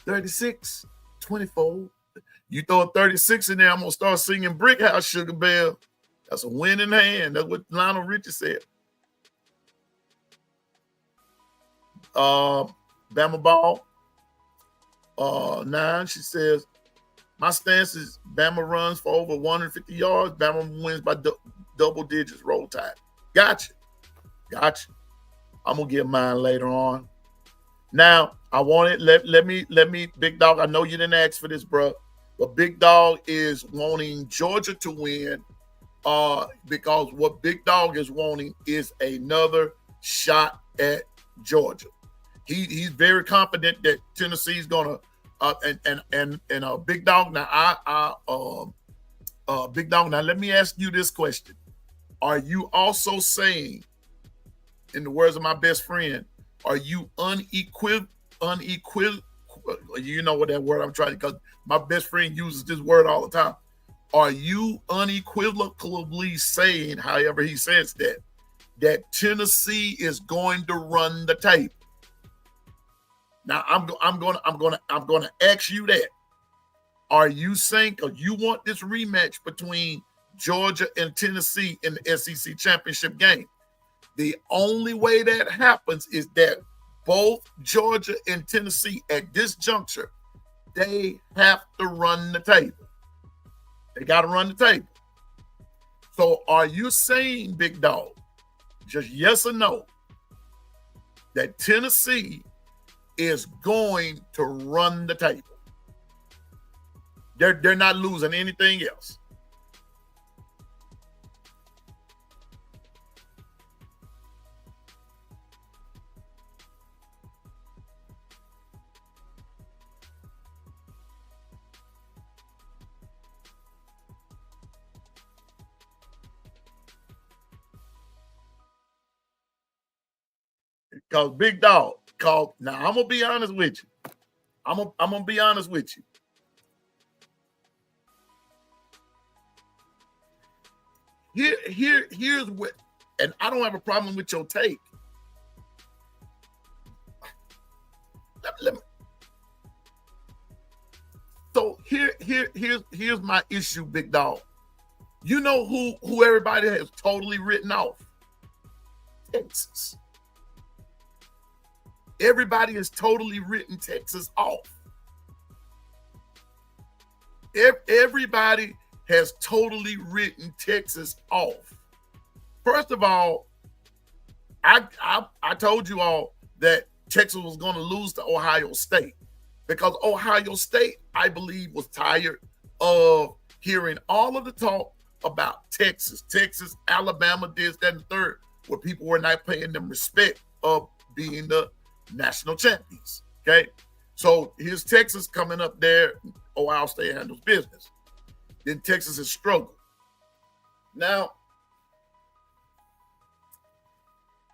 36-24. You throw a 36 in there, I'm going to start singing Brick House, Sugar Bell. That's a winning hand. That's what Lionel Richie said. Bama ball. 9, she says, my stance is Bama runs for over 150 yards. Bama wins by double digits. Roll Tide. Gotcha. I'm gonna get mine later on. Now I want it. Let me, Big Dog. I know you didn't ask for this, bro, but Big Dog is wanting Georgia to win. Because what Big Dog is wanting is another shot at Georgia. He's very confident that Tennessee's gonna. Big Dog. Now Big Dog. Now let me ask you this question: are you also saying, in the words of my best friend, are you unequivocal? You know what that word I'm trying to, because my best friend uses this word all the time. Are you unequivocally saying, however he says that Tennessee is going to run the table? Now I'm gonna ask you that. Are you saying, or you want this rematch between Georgia and Tennessee in the SEC championship game? The only way that happens is that both Georgia and Tennessee at this juncture, they have to run the table. They got to run the table. So are you saying, Big Dog, just yes or no, that Tennessee is going to run the table? They're not losing anything else. Because Big Dog, now I'm gonna be honest with you. I'm gonna be honest with you. Here's what, and I don't have a problem with your take. So here's my issue, Big Dog. You know who everybody has totally written off? Texas. Everybody has totally written Texas off. Everybody has totally written Texas off. First of all, I told you all that Texas was going to lose to Ohio State because Ohio State, I believe, was tired of hearing all of the talk about Texas, Alabama, this, that, and the third, where people were not paying them respect of being the national champions. Okay, so here's Texas coming up there. Ohio State handles business. Then Texas has struggled. Now,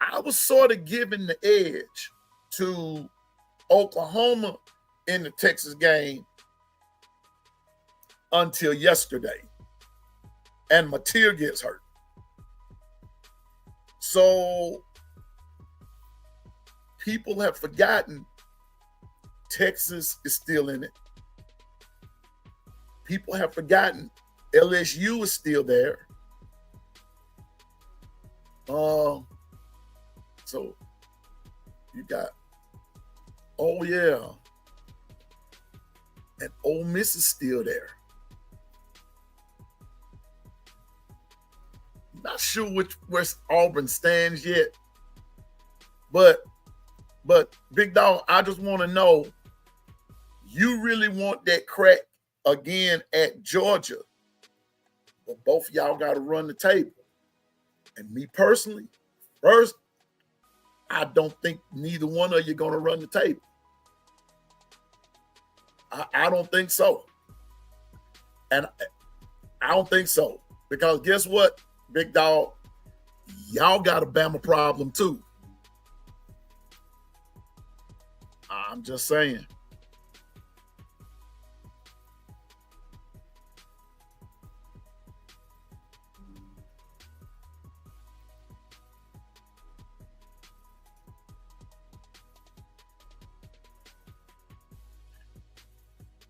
I was sort of giving the edge to Oklahoma in the Texas game until yesterday, and Mateer gets hurt. So people have forgotten Texas is still in it. People have forgotten LSU is still there. So you got, oh yeah, and Ole Miss is still there. Not sure where Auburn stands yet, but Big Dog, I just want to know, you really want that crack again at Georgia, but both of y'all got to run the table. And me personally, first, I don't think neither one of you going to run the table. I don't think so. And I don't think so. Because guess what, Big Dog? Y'all got a Bama problem too. I'm just saying.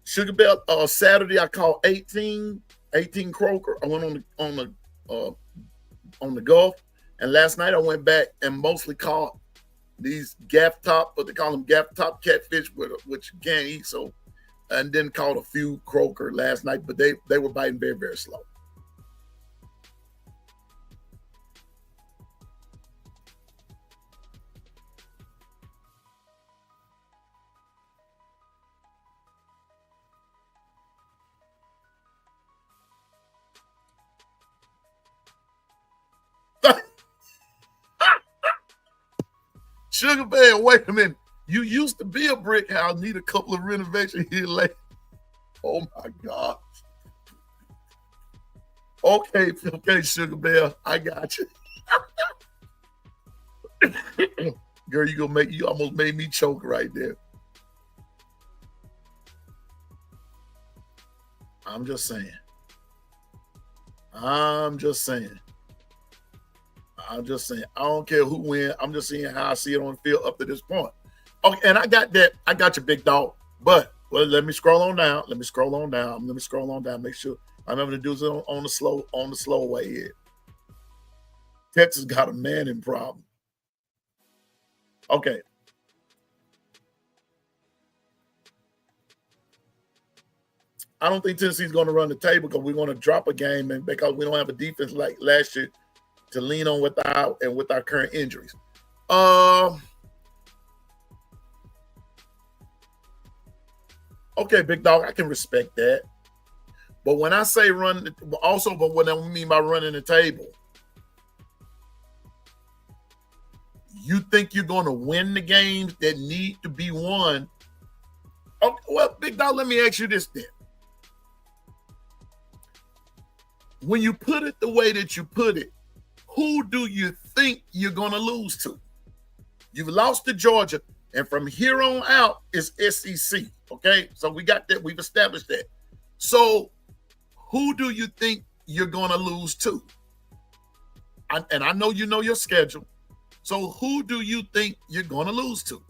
Sugar Belt, Saturday I caught 18 croaker. I went on the Gulf, and last night I went back and mostly caught these gaff top, what they call them, gaff top catfish, which you can't eat. So, and then caught a few croaker last night, but they were biting very, very slow. Sugar Bear, wait a minute. You used to be a brick house, need a couple of renovations here later. Oh my God. Okay, Sugar Bear, I got you. Girl, you almost made me choke right there. I'm just saying. I don't care who wins. I'm just seeing how I see it on the field up to this point. Okay, and I got that. I got your Big Dog. But let me scroll on down. Make sure I remember to do this on the slow way here. Texas got a Manning problem. Okay. I don't think Tennessee's going to run the table because we're going to drop a game, and because we don't have a defense like last year to lean on with our current injuries. Okay, Big Dog, I can respect that. But when I say run, but what I mean by running the table, you think you're going to win the games that need to be won? Okay, well, Big Dog, let me ask you this then. When you put it the way that you put it, who do you think you're going to lose to? You've lost to Georgia, and from here on out is SEC, okay? So we got that. We've established that. So who do you think you're going to lose to? And I know you know your schedule. So who do you think you're going to lose to?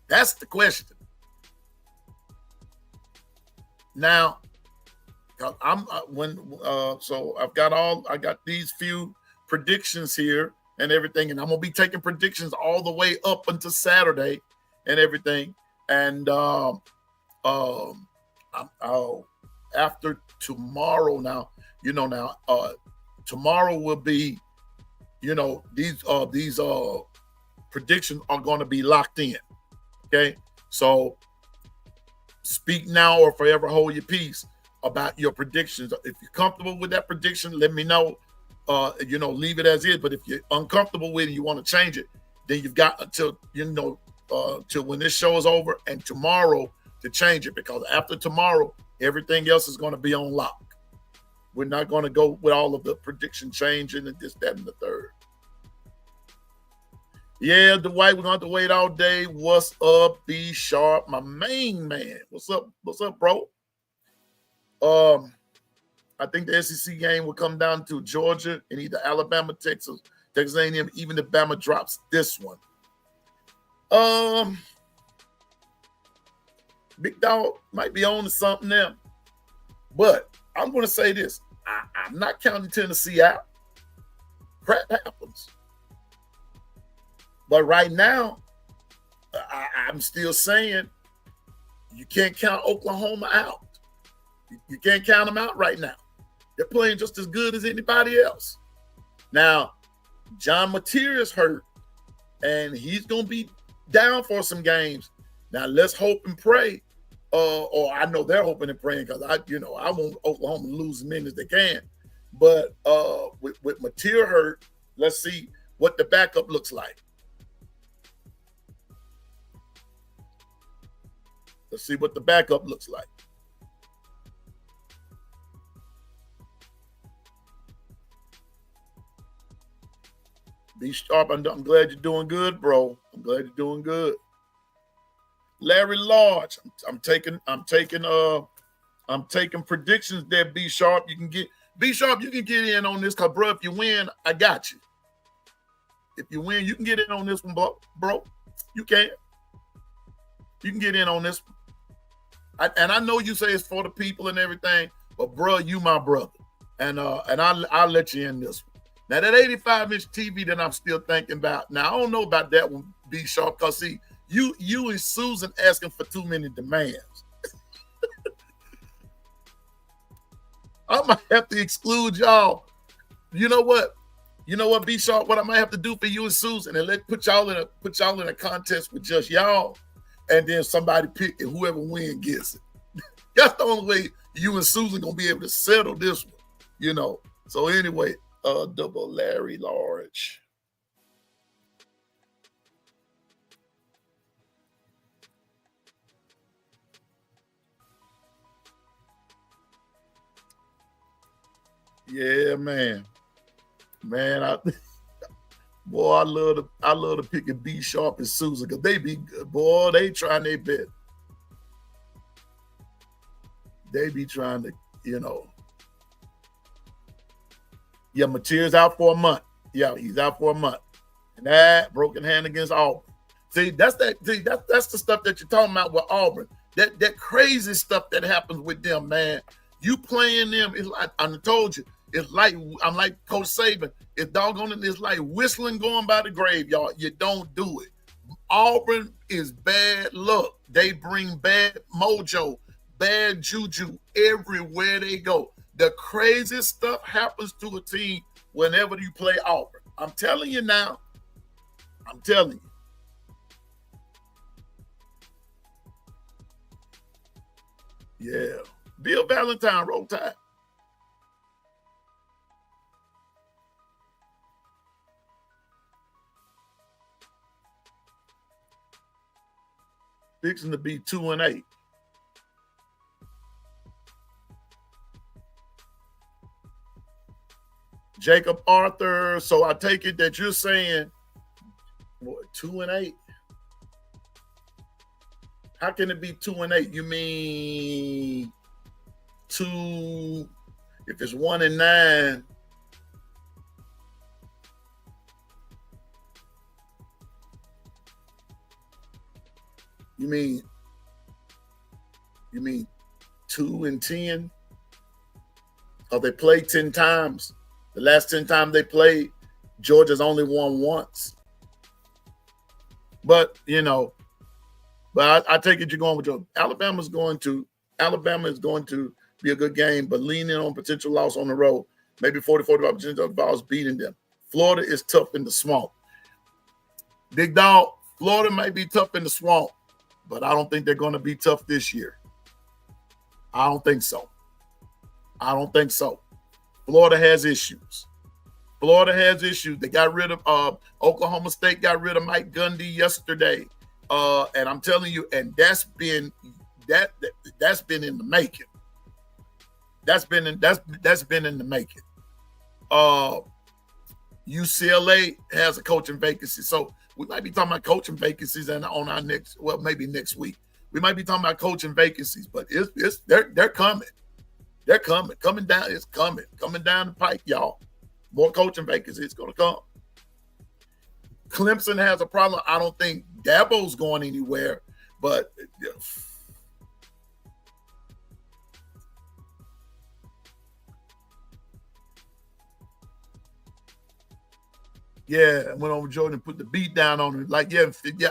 That's the question. Now, so I got these few predictions here and everything, and I'm gonna be taking predictions all the way up until Saturday and everything. And after tomorrow, tomorrow will be, these predictions are going to be locked in. Okay, so speak now or forever hold your peace about your predictions. If you're comfortable with that prediction, let me know. Leave it as is. But if you're uncomfortable with it, you want to change it, then you've got until till when this show is over and tomorrow to change it, because after tomorrow, everything else is going to be on lock. We're not going to go with all of the prediction changing and this, that, and the third. Yeah, Dwight, we're going to have to wait all day. What's up, B Sharp, my main man? What's up, bro? I think the SEC game will come down to Georgia and either Alabama, Texas A&M, even if Bama drops this one. Big Dog might be on to something there. But I'm going to say this. I'm not counting Tennessee out. crap happens. But right now, I'm still saying you can't count Oklahoma out. You can't count them out right now. They're playing just as good as anybody else. Now, John Mateer is hurt, and he's going to be down for some games. Now, let's hope and pray. Or I know they're hoping and praying because I want Oklahoma to lose as many as they can. But with Mateer hurt, let's see what the backup looks like. Let's see what the backup looks like. Be sharp. I'm glad you're doing good, bro. I'm glad you're doing good. Larry Large. I'm taking predictions there, B Sharp. You can get in on this, because bro, if you win, I got you. If you win, you can get in on this one, bro. You can. You can get in on this one. And I know you say it's for the people and everything, but bro, you my brother. And I'll let you in this one. Now, that 85-inch TV that I'm still thinking about, now I don't know about that one, B Sharp, because see, you and Susan asking for too many demands. I might have to exclude y'all. You know what, B Sharp, what I might have to do for you and Susan, and put y'all in a contest with just y'all, and then somebody pick, and whoever wins gets it. That's the only way you and Susan gonna be able to settle this one, So anyway, double Larry Large. Yeah, man. I love to pick a B Sharp and Susan, because they be good. Boy, they trying their best. They be trying to, Yeah, Mateer's out for a month. Yeah, he's out for a month. And that broken hand against Auburn. See, that's the stuff that you're talking about with Auburn. That crazy stuff that happens with them, man. You playing them, it's like I told you, I'm like Coach Saban. It's doggone it, it's like whistling going by the grave, y'all. You don't do it. Auburn is bad luck. They bring bad mojo, bad juju everywhere they go. The craziest stuff happens to a team whenever you play Auburn. I'm telling you now. I'm telling you. Yeah. Bill Valentine, Roll Tide. Fixing to be 2-8. Jacob Arthur. So I take it that you're saying, what, 2-8? How can it be 2-8? You mean 2? If it's 1-9, you mean 2-10? Or they played 10 times? The last 10 times they played, Georgia's only won once. But, I take it you're going with Georgia. Alabama is going to be a good game, but leaning on potential loss on the road, maybe 40-45% of balls beating them. Florida is tough in the swamp. Big dog, Florida might be tough in the swamp, but I don't think they're going to be tough this year. I don't think so. Florida has issues. They got rid of Oklahoma State got rid of Mike Gundy yesterday. And I'm telling you, and that's been in the making. That's been in the making. UCLA has a coaching vacancy. So we might be talking about coaching vacancies on our maybe next week. We might be talking about coaching vacancies, but they're coming. They're coming down. It's coming down the pike, y'all. More coaching vacancies. It's going to come. Clemson has a problem. I don't think Dabo's going anywhere, but Yeah, went over Jordan and put the beat down on him. Like, yeah,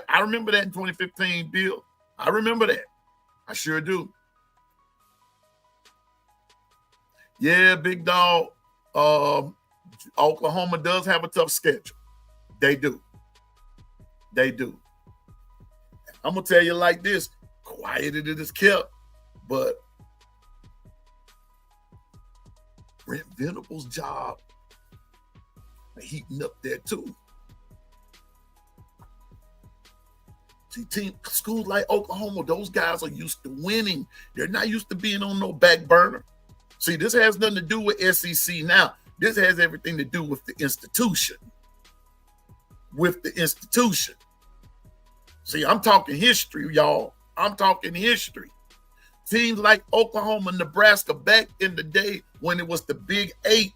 I remember that in 2015, Bill. I remember that. I sure do. Yeah, big dog. Oklahoma does have a tough schedule. They do. They do. I'm going to tell you like this. Quiet it is kept, but Brent Venables' job heating up there too. See, schools like Oklahoma, those guys are used to winning. They're not used to being on no back burner. See, this has nothing to do with SEC now. This has everything to do with the institution. With the institution. See, I'm talking history, y'all. I'm talking history. Teams like Oklahoma, Nebraska, back in the day when it was the Big Eight.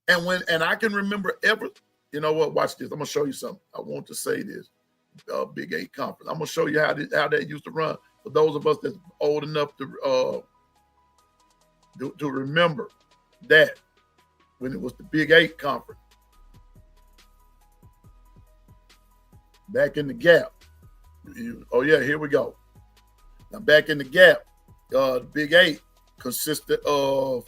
And I can remember you know what, watch this. I'm going to show you something. I want to say this. Big Eight conference. I'm going to show you how that used to run. For those of us that's old enough to remember that when it was the Big Eight conference. Back in the gap. Oh, yeah, here we go. Now, back in the gap, the Big Eight consisted of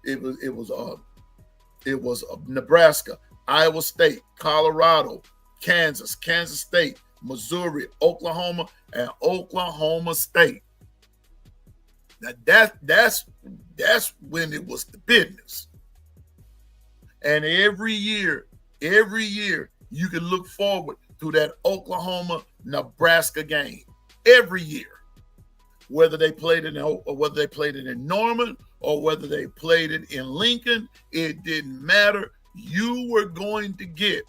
it was Nebraska, Iowa State, Colorado, Kansas State, Missouri, Oklahoma, and Oklahoma State. Now that's when it was the business. And every year you can look forward to that Oklahoma-Nebraska game. Every year. Whether they played it in Norman or whether they played it in Lincoln, it didn't matter. You were going to get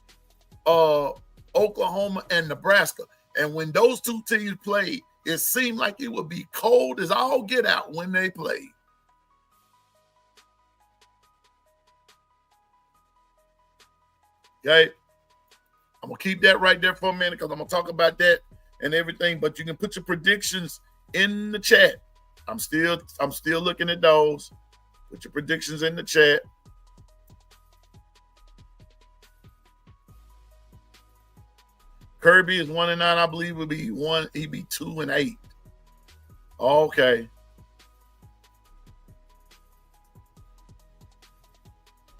Oklahoma and Nebraska. And when those two teams played, it seemed like it would be cold as all get out when they played. Okay? I'm going to keep that right there for a minute because I'm going to talk about that and everything. But you can put your predictions in the chat. I'm still looking at those. Put your predictions in the chat. Kirby is 1-9. I believe he'd be 2-8. Okay.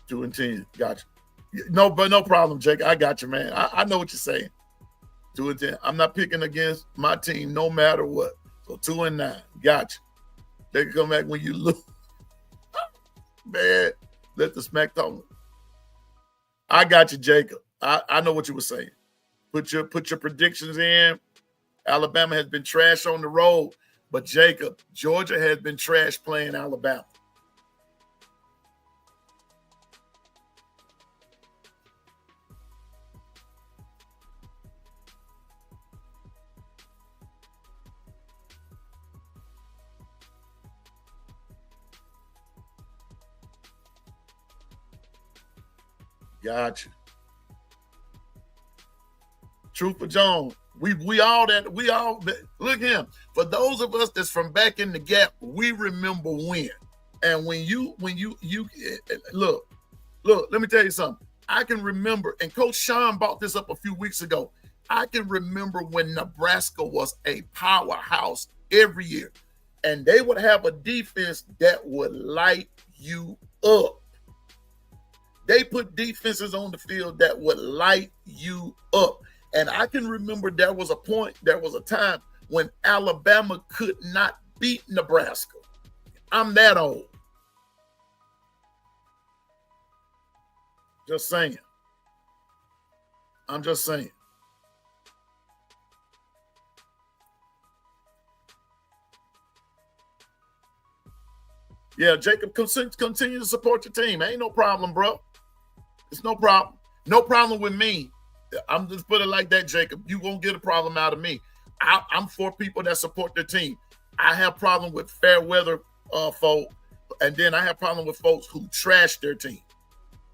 2-10. Gotcha. No, but no problem, Jake. I got you, man. I know what you're saying. 2-10. I'm not picking against my team no matter what. So 2-9. Gotcha. They can come back when you lose. Man, let the smack talk. I got you, Jacob. I know what you were saying. Put your predictions in. Alabama has been trash on the road, but Jacob, Georgia has been trash playing Alabama. Gotcha. Trooper Jones, we all look at him. For those of us that's from back in the gap, we remember when. And when you look, let me tell you something. I can remember, and Coach Sean brought this up a few weeks ago. I can remember when Nebraska was a powerhouse every year, and they would have a defense that would light you up. They put defenses on the field that would light you up. And I can remember there was a time when Alabama could not beat Nebraska. I'm that old. Just saying. I'm just saying. Yeah, Jacob, continue to support your team. Ain't no problem, bro. It's no problem. No problem with me. I'm just put it like that, Jacob. You won't get a problem out of me. I'm for people that support their team. I have problem with fair weather folk, and then I have problem with folks who trash their team,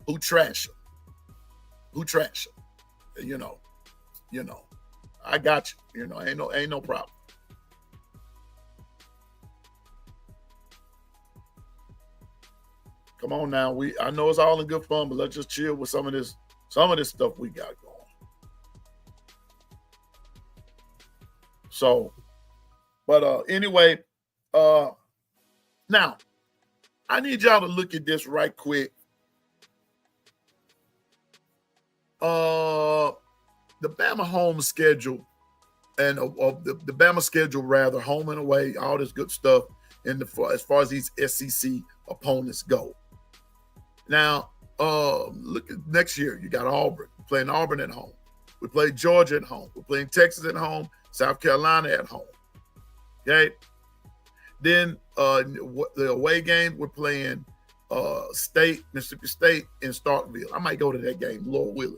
who trash them. You know. I got you. You know, ain't no problem. Come on now. I know it's all in good fun, but let's just chill with some of this stuff we got going. So, but anyway, now I need y'all to look at this right quick. The Bama home schedule and the Bama schedule, rather, home and away, all this good stuff as far as these SEC opponents go. Now, look at next year. You got Auburn. We're playing Auburn at home. We play Georgia at home. We're playing Texas at home. South Carolina at home. Okay. Then the away game, we're playing Mississippi State in Starkville. I might go to that game, Lord willing.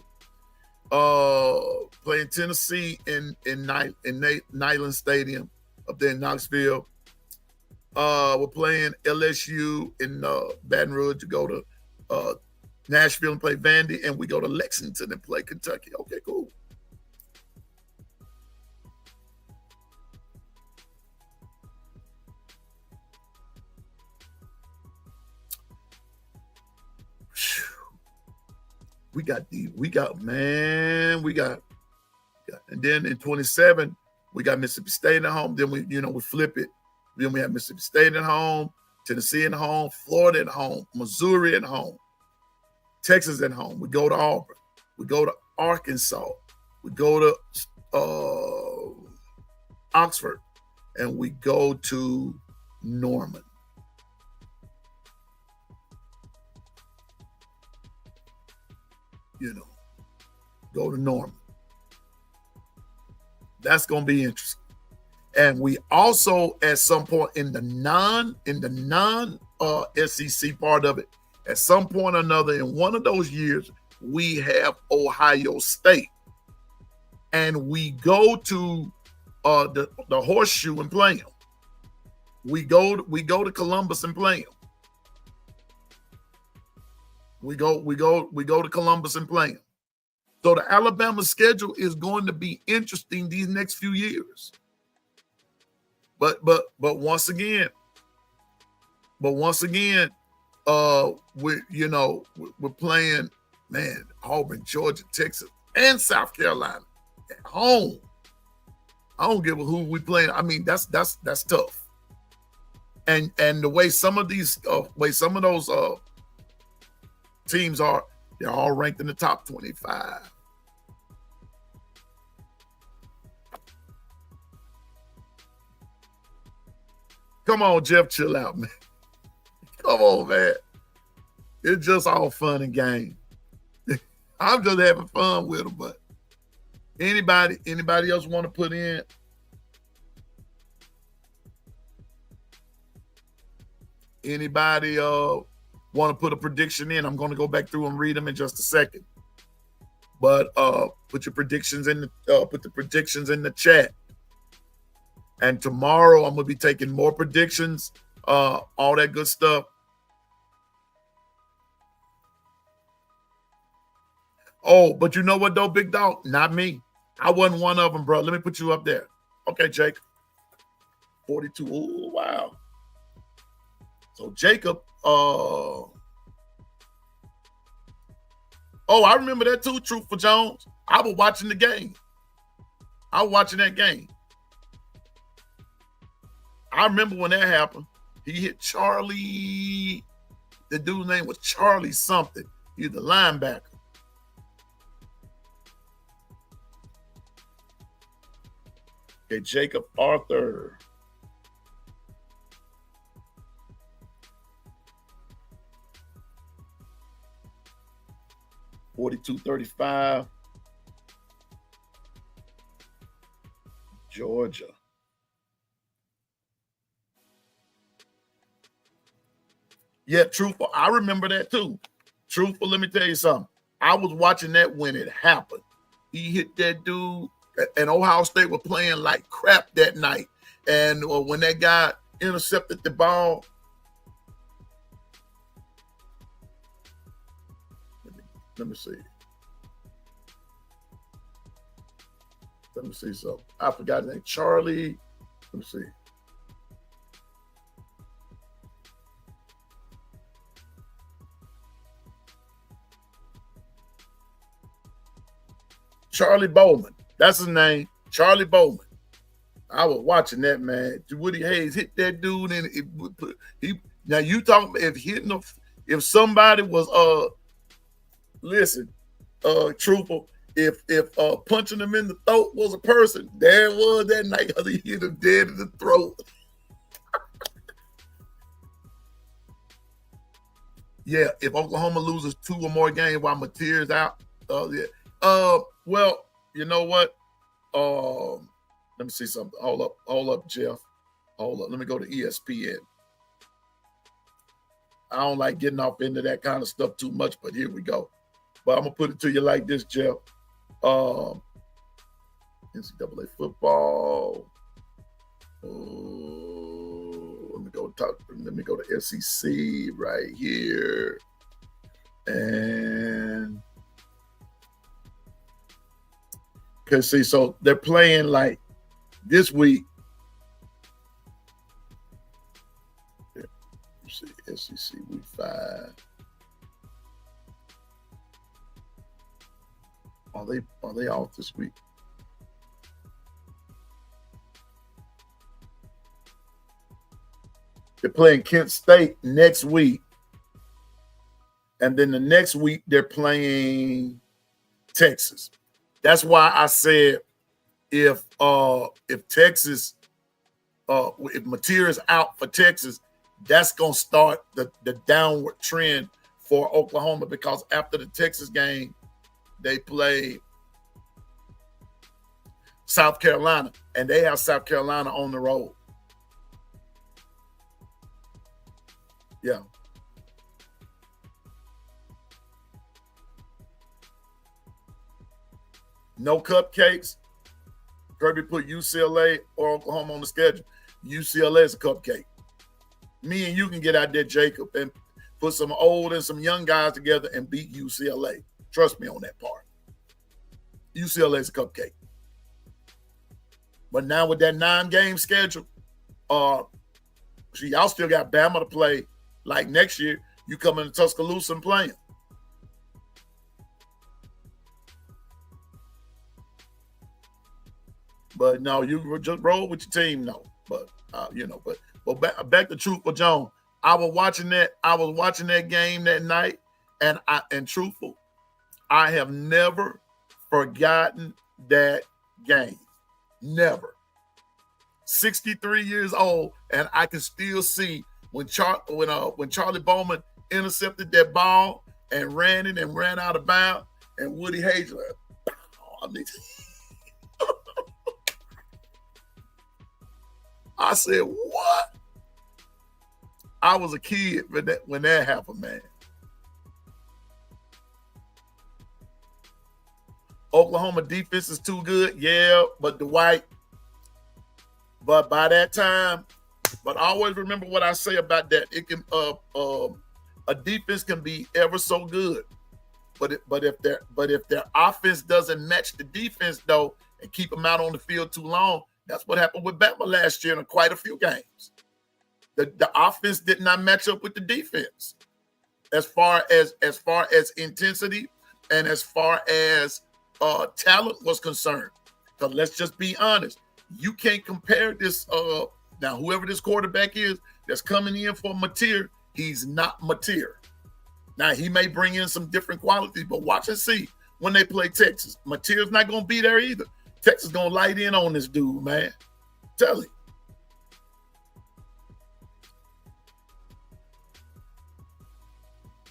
Playing Tennessee in Neyland Stadium up there in Knoxville. We're playing LSU in Baton Rouge to go to Nashville and play Vandy, and we go to Lexington and play Kentucky. Okay, cool. We got, and then in 27, we got Mississippi State at home. Then we flip it. Then we have Mississippi State at home, Tennessee at home, Florida at home, Missouri at home, Texas at home. We go to Auburn. We go to Arkansas. We go to Oxford, and we go to Norman. Go to Norman. That's going to be interesting. And we also, at some point in the non SEC part of it, at some point or another in one of those years, we have Ohio State, and we go to the Horseshoe and play them. We go to Columbus and play them. We go to Columbus and play them. So the Alabama schedule is going to be interesting these next few years. But once again, we're playing, man, Auburn, Georgia, Texas, and South Carolina at home. I don't give a who we playing. I mean, that's tough. And the way some of those teams are, they're all ranked in the top 25. Come on, Jeff, chill out, man. Come on, man. It's just all fun and game. I'm just having fun with them, but anybody else want to put in? Anybody want to put a prediction in? I'm going to go back through and read them in just a second. But put your predictions in the chat. And tomorrow I'm going to be taking more predictions, all that good stuff. Oh, but you know what though, big dog? Not me. I wasn't one of them, bro. Let me put you up there. Okay, Jake. 42. Oh, wow. So Jacob, I remember that too, Truthful Jones. I was watching the game. I was watching that game. I remember when that happened. He hit Charlie. The dude's name was Charlie something. He's the linebacker. Okay, Jacob Arthur. $42.35. Georgia. Yeah, Truthful. I remember that too. Truthful, let me tell you something. I was watching that when it happened. He hit that dude, and Ohio State were playing like crap that night. And when that guy intercepted the ball, let me see. Let me see something. I forgot his name. Charlie. Let me see. Charlie Bowman. That's his name. Charlie Bowman. I was watching that, man. Woody Hayes hit that dude, and he. Now you talking if somebody was truthful, if punching him in the throat was a person, there it was that night. He hit him dead in the throat. Yeah, if Oklahoma loses 2 or more games while Mateer's out, well, you know what? Let me see something. Hold up, Jeff. Hold up. Let me go to ESPN. I don't like getting off into that kind of stuff too much, but here we go. But I'm gonna put it to you like this, Jeff. NCAA football. Let me go to SEC right here. And because see, so they're playing like this week. Let's see, SEC week 5. Are they off this week? They're playing Kent State next week. And then the next week they're playing Texas. That's why I said if Texas, if Mateer is out for Texas, that's gonna start the downward trend for Oklahoma, because after the Texas game, they play South Carolina, and they have South Carolina on the road. Yeah. No cupcakes. Kirby put UCLA or Oklahoma on the schedule. UCLA is a cupcake. Me and you can get out there, Jacob, and put some old and some young guys together and beat UCLA. Trust me on that part. UCLA is a cupcake. But now with that 9-game schedule, y'all still got Bama to play. Like next year, you come into Tuscaloosa and play them. But no, you just roll with your team, no. But back to Truthful Jones. I was watching that game that night, and Truthful, I have never forgotten that game. Never. 63 years old, and I can still see when Charlie Bowman intercepted that ball and ran it and ran out of bounds, and Woody Hayes, I said, what? I was a kid when that happened, man. Oklahoma defense is too good, yeah, but Dwight. But by that time, but always remember what I say about that. It can a defense can be ever so good, but if their offense doesn't match the defense though, and keep them out on the field too long, that's what happened with Bama last year in quite a few games. The offense did not match up with the defense as far as intensity and as far as talent was concerned. So let's just be honest. You can't compare this. Now, whoever this quarterback is that's coming in for Mateer, he's not Mateer. Now, he may bring in some different qualities, but watch and see when they play Texas. Mateer's not going to be there either. Texas is going to light in on this dude, man. Tell him.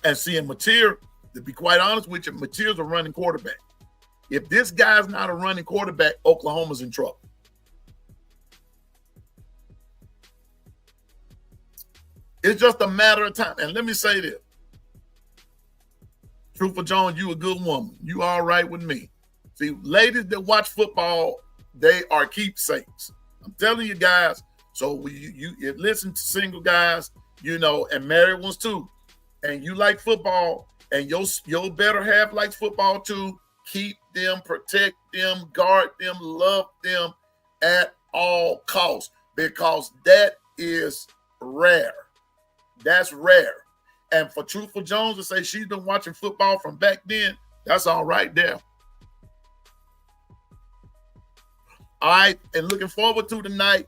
And seeing Mateer, to be quite honest with you, Mateer's a running quarterback. If this guy's not a running quarterback, Oklahoma's in trouble. It's just a matter of time. And let me say this. Truthful Jones, you a good woman. You all right with me. See, ladies that watch football, they are keepsakes. I'm telling you guys. So you listen to single guys, and married ones too. And you like football, and your better half likes football too. Keep them, protect them, guard them, love them at all costs, because that is rare. That's rare. And for Truthful Jones to say she's been watching football from back then, that's all right there. All right, and looking forward to tonight.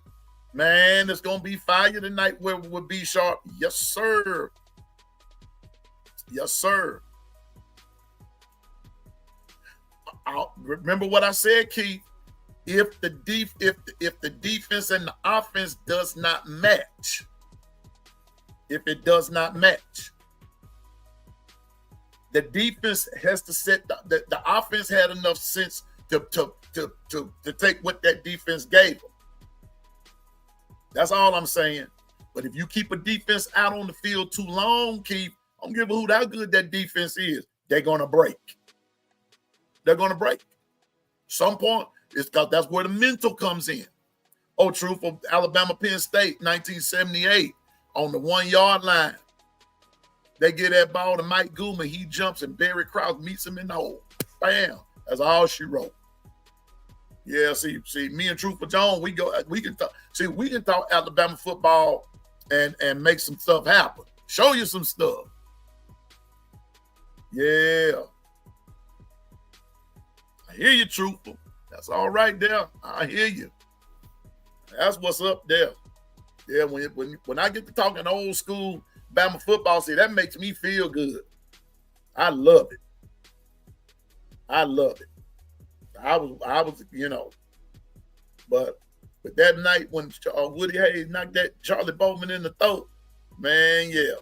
Man, it's going to be fire tonight where we'll be sharp. Yes, sir. Yes, sir. Remember what I said, Keith. If the defense and the offense does not match, if it does not match, the defense has to set the offense had enough sense to take what that defense gave them. That's all I'm saying. But if you keep a defense out on the field too long, Keith, I don't give a hoot how good that defense is. They're gonna break. They're gonna break. Some point, it's because that's where the mental comes in. Oh, true for Alabama Penn State, 1978, on the 1 yard line. They get that ball to Mike Goodman. He jumps and Barry Krause meets him in the hole. Bam. That's all she wrote. Yeah, see, me and Truthful Jones, we can talk Alabama football and make some stuff happen. Show you some stuff. Yeah. I hear you, Truthful. That's all right there. I hear you. That's what's up there. Yeah, when I get to talking old school Bama football, see, that makes me feel good. I love it. I love it. I was, but that night when Woody Hayes knocked that Charlie Bowman in the throat, man, yeah.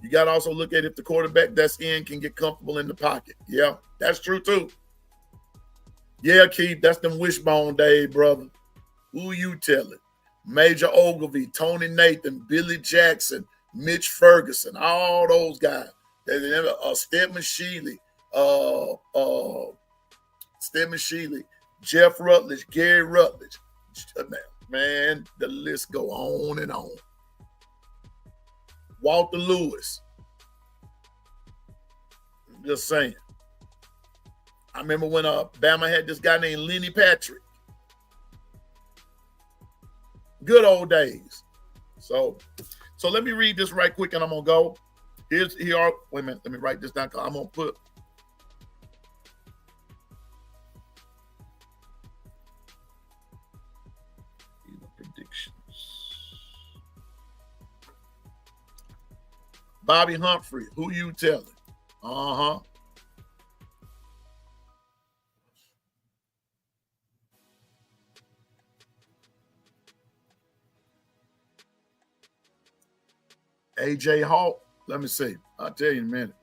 You got to also look at if the quarterback that's in can get comfortable in the pocket. Yeah, that's true too. Yeah, Keith, that's them wishbone days, brother. Who you telling? Major Ogilvy, Tony Nathan, Billy Jackson, Mitch Ferguson, all those guys. Stedman Shealy, Jeff Rutledge, Gary Rutledge. Man, the list go on and on. Walter Lewis. I'm just saying. I remember when Bama had this guy named Lenny Patrick. Good old days. So let me read this right quick and I'm gonna go. Wait a minute, let me write this down. I'm gonna put predictions. Bobby Humphrey, who you telling? Uh-huh. AJ Hawk, let me see. I'll tell you in a minute.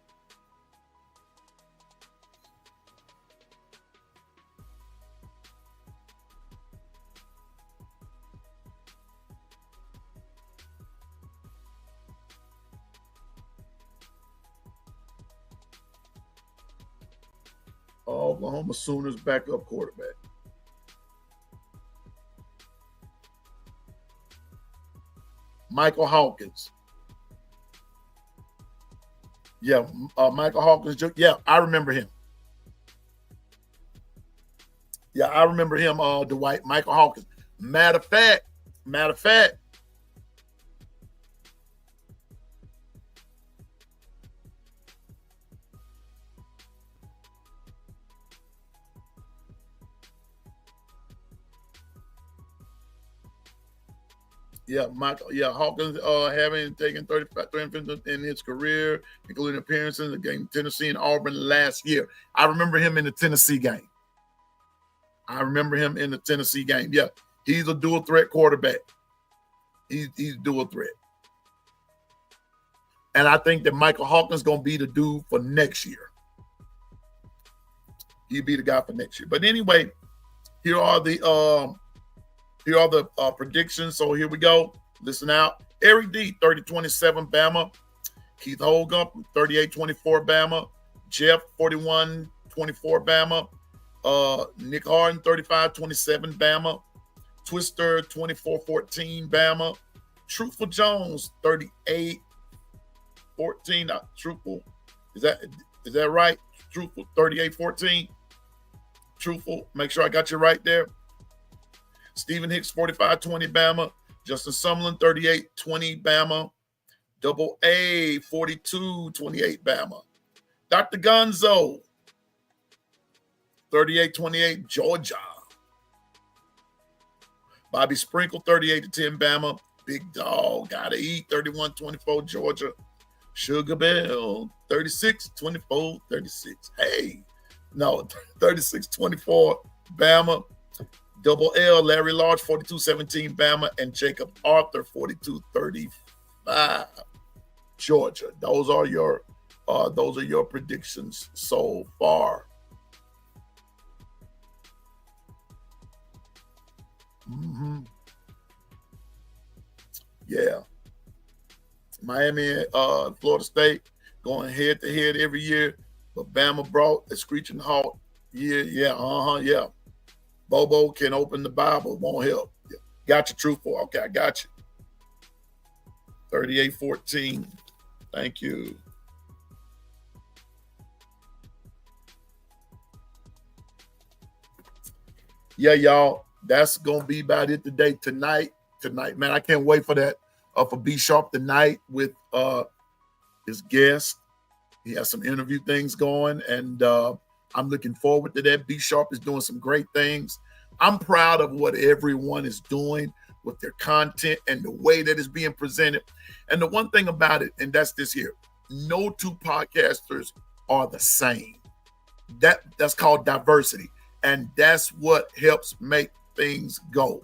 Oklahoma Sooners backup quarterback. Michael Hawkins. Yeah, Michael Hawkins. Yeah, I remember him. Yeah, I remember him, Dwight. Michael Hawkins. Matter of fact. Yeah, Hawkins having taken 35 in his career, including appearances against Tennessee and Auburn last year. I remember him in the Tennessee game. Yeah, he's a dual threat quarterback. He's dual threat. And I think that Michael Hawkins is going to be the dude for next year. He'll be the guy for next year. But anyway, here are the predictions. So here we go. Listen out. Eric D, 30-27 Bama. Keith Holgump, 38-24 Bama. Jeff, 41-24 Bama. Nick Harden, 35-27 Bama. Twister, 24-14 Bama. Truthful Jones, 38-14. Truthful. Is that right? Truthful, 38-14. Truthful. Make sure I got you right there. Stephen Hicks, 45-20 Bama. Justin Sumlin, 38-20 Bama. Double A, 42-28 Bama. Dr. Gonzo, 38-28, Georgia. Bobby Sprinkle, 38-10, Bama. Big dog, gotta eat, 31-24, Georgia. Sugar Bell, 36-24, 36. Hey, no, 36-24, Bama. Double L, Larry Large, 42-17, Bama. And Jacob Arthur, 42-35, Georgia. Those are your predictions so far. Yeah. Miami, Florida State going head to head every year, but Bama brought a screeching halt. Yeah. Bobo can open the Bible, won't help. Yeah. Got you, truthful. Okay, I got you. 38-14. Thank you. Yeah, y'all. That's gonna be about it today. Tonight, man. I can't wait for that. For B Sharp tonight with his guest. He has some interview things going, and I'm looking forward to that. B Sharp is doing some great things. I'm proud of what everyone is doing with their content and the way that it's being presented. And the one thing about it, and that's this here, no two podcasters are the same. That's called diversity. And that's what helps make things go.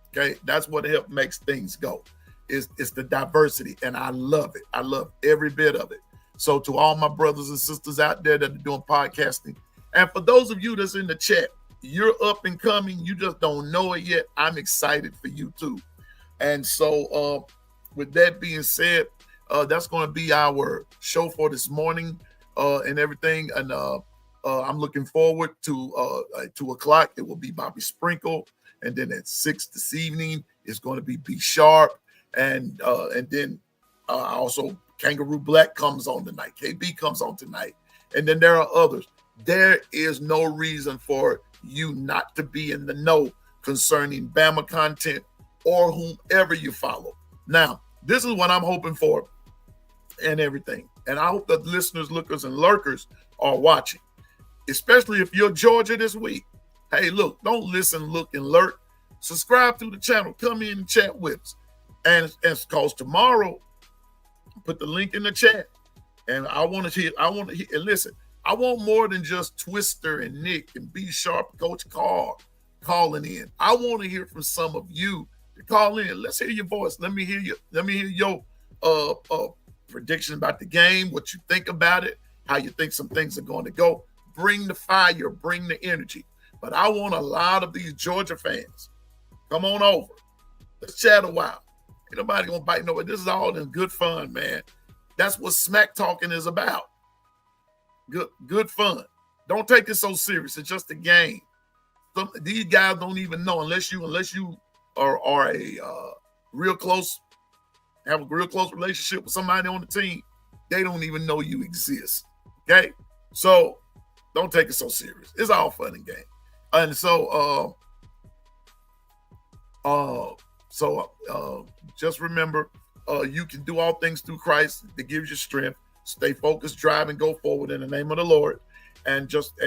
Okay, that's what helps makes things go. It's the diversity, and I love it. I love every bit of it. So to all my brothers and sisters out there that are doing podcasting, and for those of you that's in the chat, you're up and coming. You just don't know it yet. I'm excited for you too. And so with that being said, that's going to be our show for this morning and everything. And I'm looking forward to at 2 o'clock. It will be Bobby Sprinkle. And then at 6 this evening, it's going to be B Sharp. And then also Kangaroo Black comes on tonight. KB comes on tonight. And then there are others. There is no reason for you not to be in the know concerning Bama content or whomever you follow. Now, this is what I'm hoping for and everything. And I hope that listeners, lookers, and lurkers are watching, especially if you're Georgia this week. Hey, look, don't listen, look, and lurk. Subscribe to the channel. Come in and chat with us. And because tomorrow, put the link in the chat. And I want to hear, and listen, I want more than just Twister and Nick and B Sharp, Coach Carr calling in. I want to hear from some of you to call in. Let's hear your voice. Let me hear you. Let me hear your prediction about the game, what you think about it, how you think some things are going to go. Bring the fire, bring the energy. But I want a lot of these Georgia fans. Come on over. Let's chat a while. Ain't nobody gonna bite nobody. This is all in good fun, man. That's what smack talking is about. Good fun. Don't take it so serious. It's just a game. These guys don't even know unless you are a real close, have a real close relationship with somebody on the team. They don't even know you exist. Okay, so don't take it so serious. It's all fun and game. And so, just remember, you can do all things through Christ that gives you strength. Stay focused, drive, and go forward in the name of the Lord, and just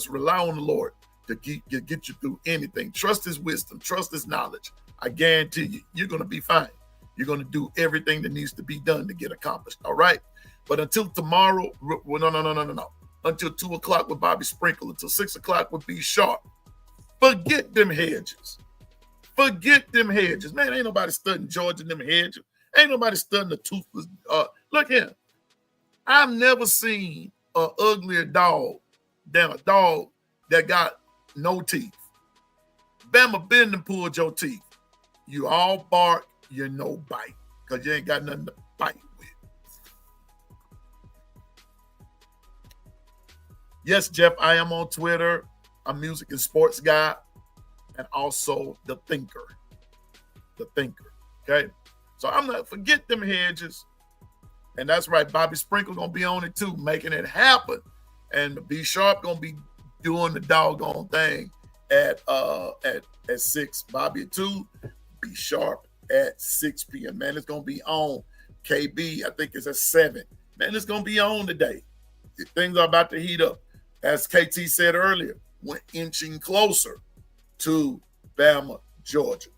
rely on the Lord to get you through anything. Trust His wisdom, trust His knowledge. I guarantee you, you're going to be fine. You're going to do everything that needs to be done to get accomplished. All right. But until tomorrow, no. Until 2 o'clock with Bobby Sprinkle, until 6 o'clock with B Sharp. Forget them hedges. Forget them hedges. Man, ain't nobody studying Georgia them hedges. Ain't nobody studying the toothless. Look here. I've never seen an uglier dog than a dog that got no teeth. Bama bend and pulled your teeth. You all bark, you no bite, because you ain't got nothing to bite with. Yes, Jeff, I am on Twitter. I'm music and sports guy, and also the thinker. The thinker. Okay? So I'm not, forget them hedges. And that's right, Bobby Sprinkle gonna be on it too, making it happen. And B Sharp gonna be doing the doggone thing at 6. Bobby at 2, B Sharp at 6 p.m. Man, it's gonna be on. KB, I think it's at 7. Man, it's gonna be on today. Things are about to heat up. As KT said earlier, we're inching closer to Bama, Georgia.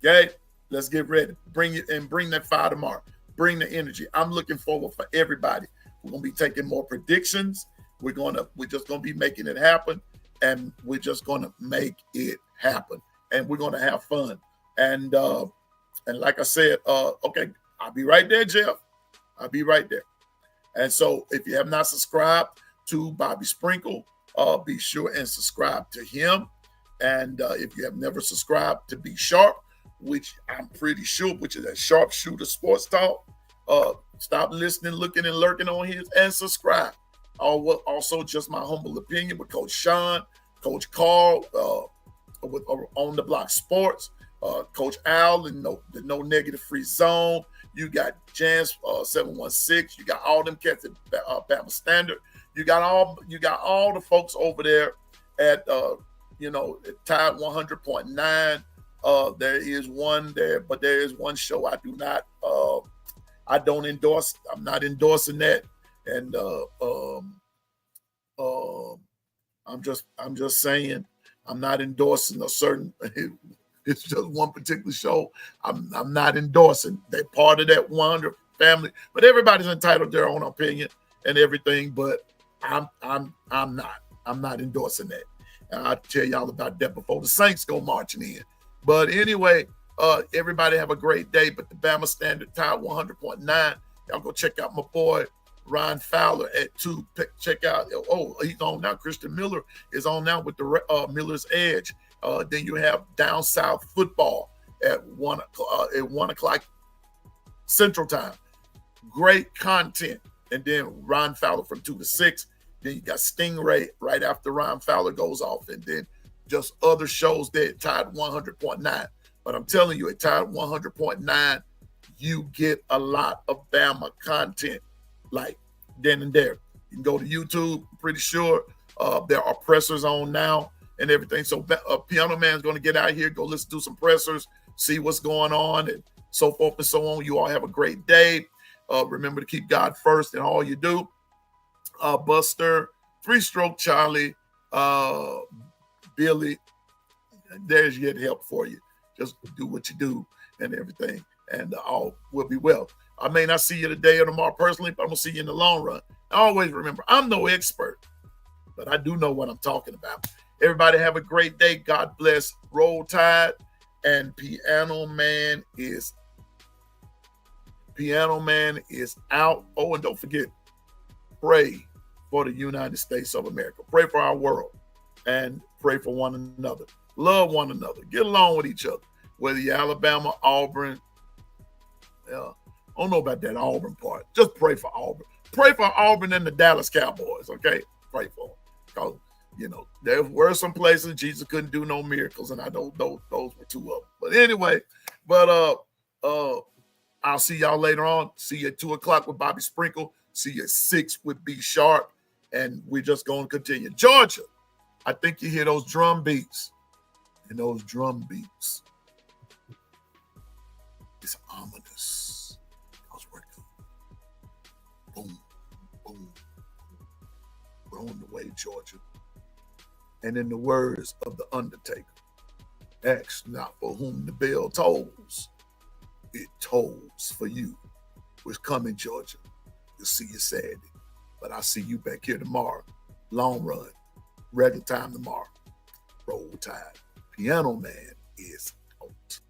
Okay, let's get ready. Bring that fire tomorrow. Bring the energy. I'm looking forward for everybody. We're gonna be taking more predictions. We're just gonna be making it happen, and we're just gonna make it happen, and we're gonna have fun. And like I said, okay, I'll be right there, Jeff. I'll be right there. And so, if you have not subscribed to Bobby Sprinkle, be sure and subscribe to him. And if you have never subscribed to Be Sharp, which I'm pretty sure, which is a Sharpshooter Sports Talk, stop listening, looking, and lurking on his and subscribe. Also, just my humble opinion with Coach Sean, Coach Carl, with On the Block Sports, Coach Al, and the No Negative Free Zone. You got Jans 716. You got all them cats at Bama Standard. You got all the folks over there at Tide 100.9. There is one there, but there is one show I don't endorse. I'm not endorsing that, and I'm just saying I'm not endorsing a certain. It's just one particular show. I'm not endorsing. They're part of that 100 family, but everybody's entitled to their own opinion and everything. But I'm not endorsing that. And I'll tell y'all about that before the Saints go marching in. But anyway, everybody have a great day. But the Bama Standard Tide 100.9. Y'all go check out my boy Ryan Fowler at 2. Check out. Oh, he's on now. Christian Miller is on now with the Miller's Edge. Then you have Down South Football at 1 o'clock Central Time. Great content. And then Ryan Fowler from 2 to 6. Then you got Stingray right after Ryan Fowler goes off. And then just other shows there at Tide 100.9. But I'm telling you, at Tide 100.9, you get a lot of Bama content like then and there. You can go to YouTube. I'm pretty sure there are pressers on now and everything. So Piano Man's going to get out here, go listen to some pressers, see what's going on, and so forth and so on. You all have a great day. Remember to keep God first in all you do. Buster, 3-Stroke Charlie, Billy, there's yet help for you. Just do what you do and everything, and all will be well. I may not see you today or tomorrow personally, but I'm going to see you in the long run. Always remember, I'm no expert, but I do know what I'm talking about. Everybody have a great day. God bless. Roll Tide. And Piano Man is out. Oh, and don't forget, pray for the United States of America. Pray for our world and pray for one another. Love one another. Get along with each other. Whether you're Alabama, Auburn, I don't know about that Auburn part. Just pray for Auburn. Pray for Auburn and the Dallas Cowboys, okay? Pray for them. Because, there were some places Jesus couldn't do no miracles, and I know those were 2 of them. But anyway, I'll see y'all later on. See you at 2 o'clock with Bobby Sprinkle. See you at 6 with Be Sharp. And we're just going to continue. Georgia, I think you hear those drum beats. And those drum beats, it's ominous. Because we're boom, boom. We're on the way, Georgia. And in the words of the Undertaker, ask not for whom the bell tolls. It tolls for you. We're coming, Georgia. You'll see you Saturday. But I'll see you back here tomorrow. Long run. Regular time tomorrow. Roll Tide. Piano Man is out.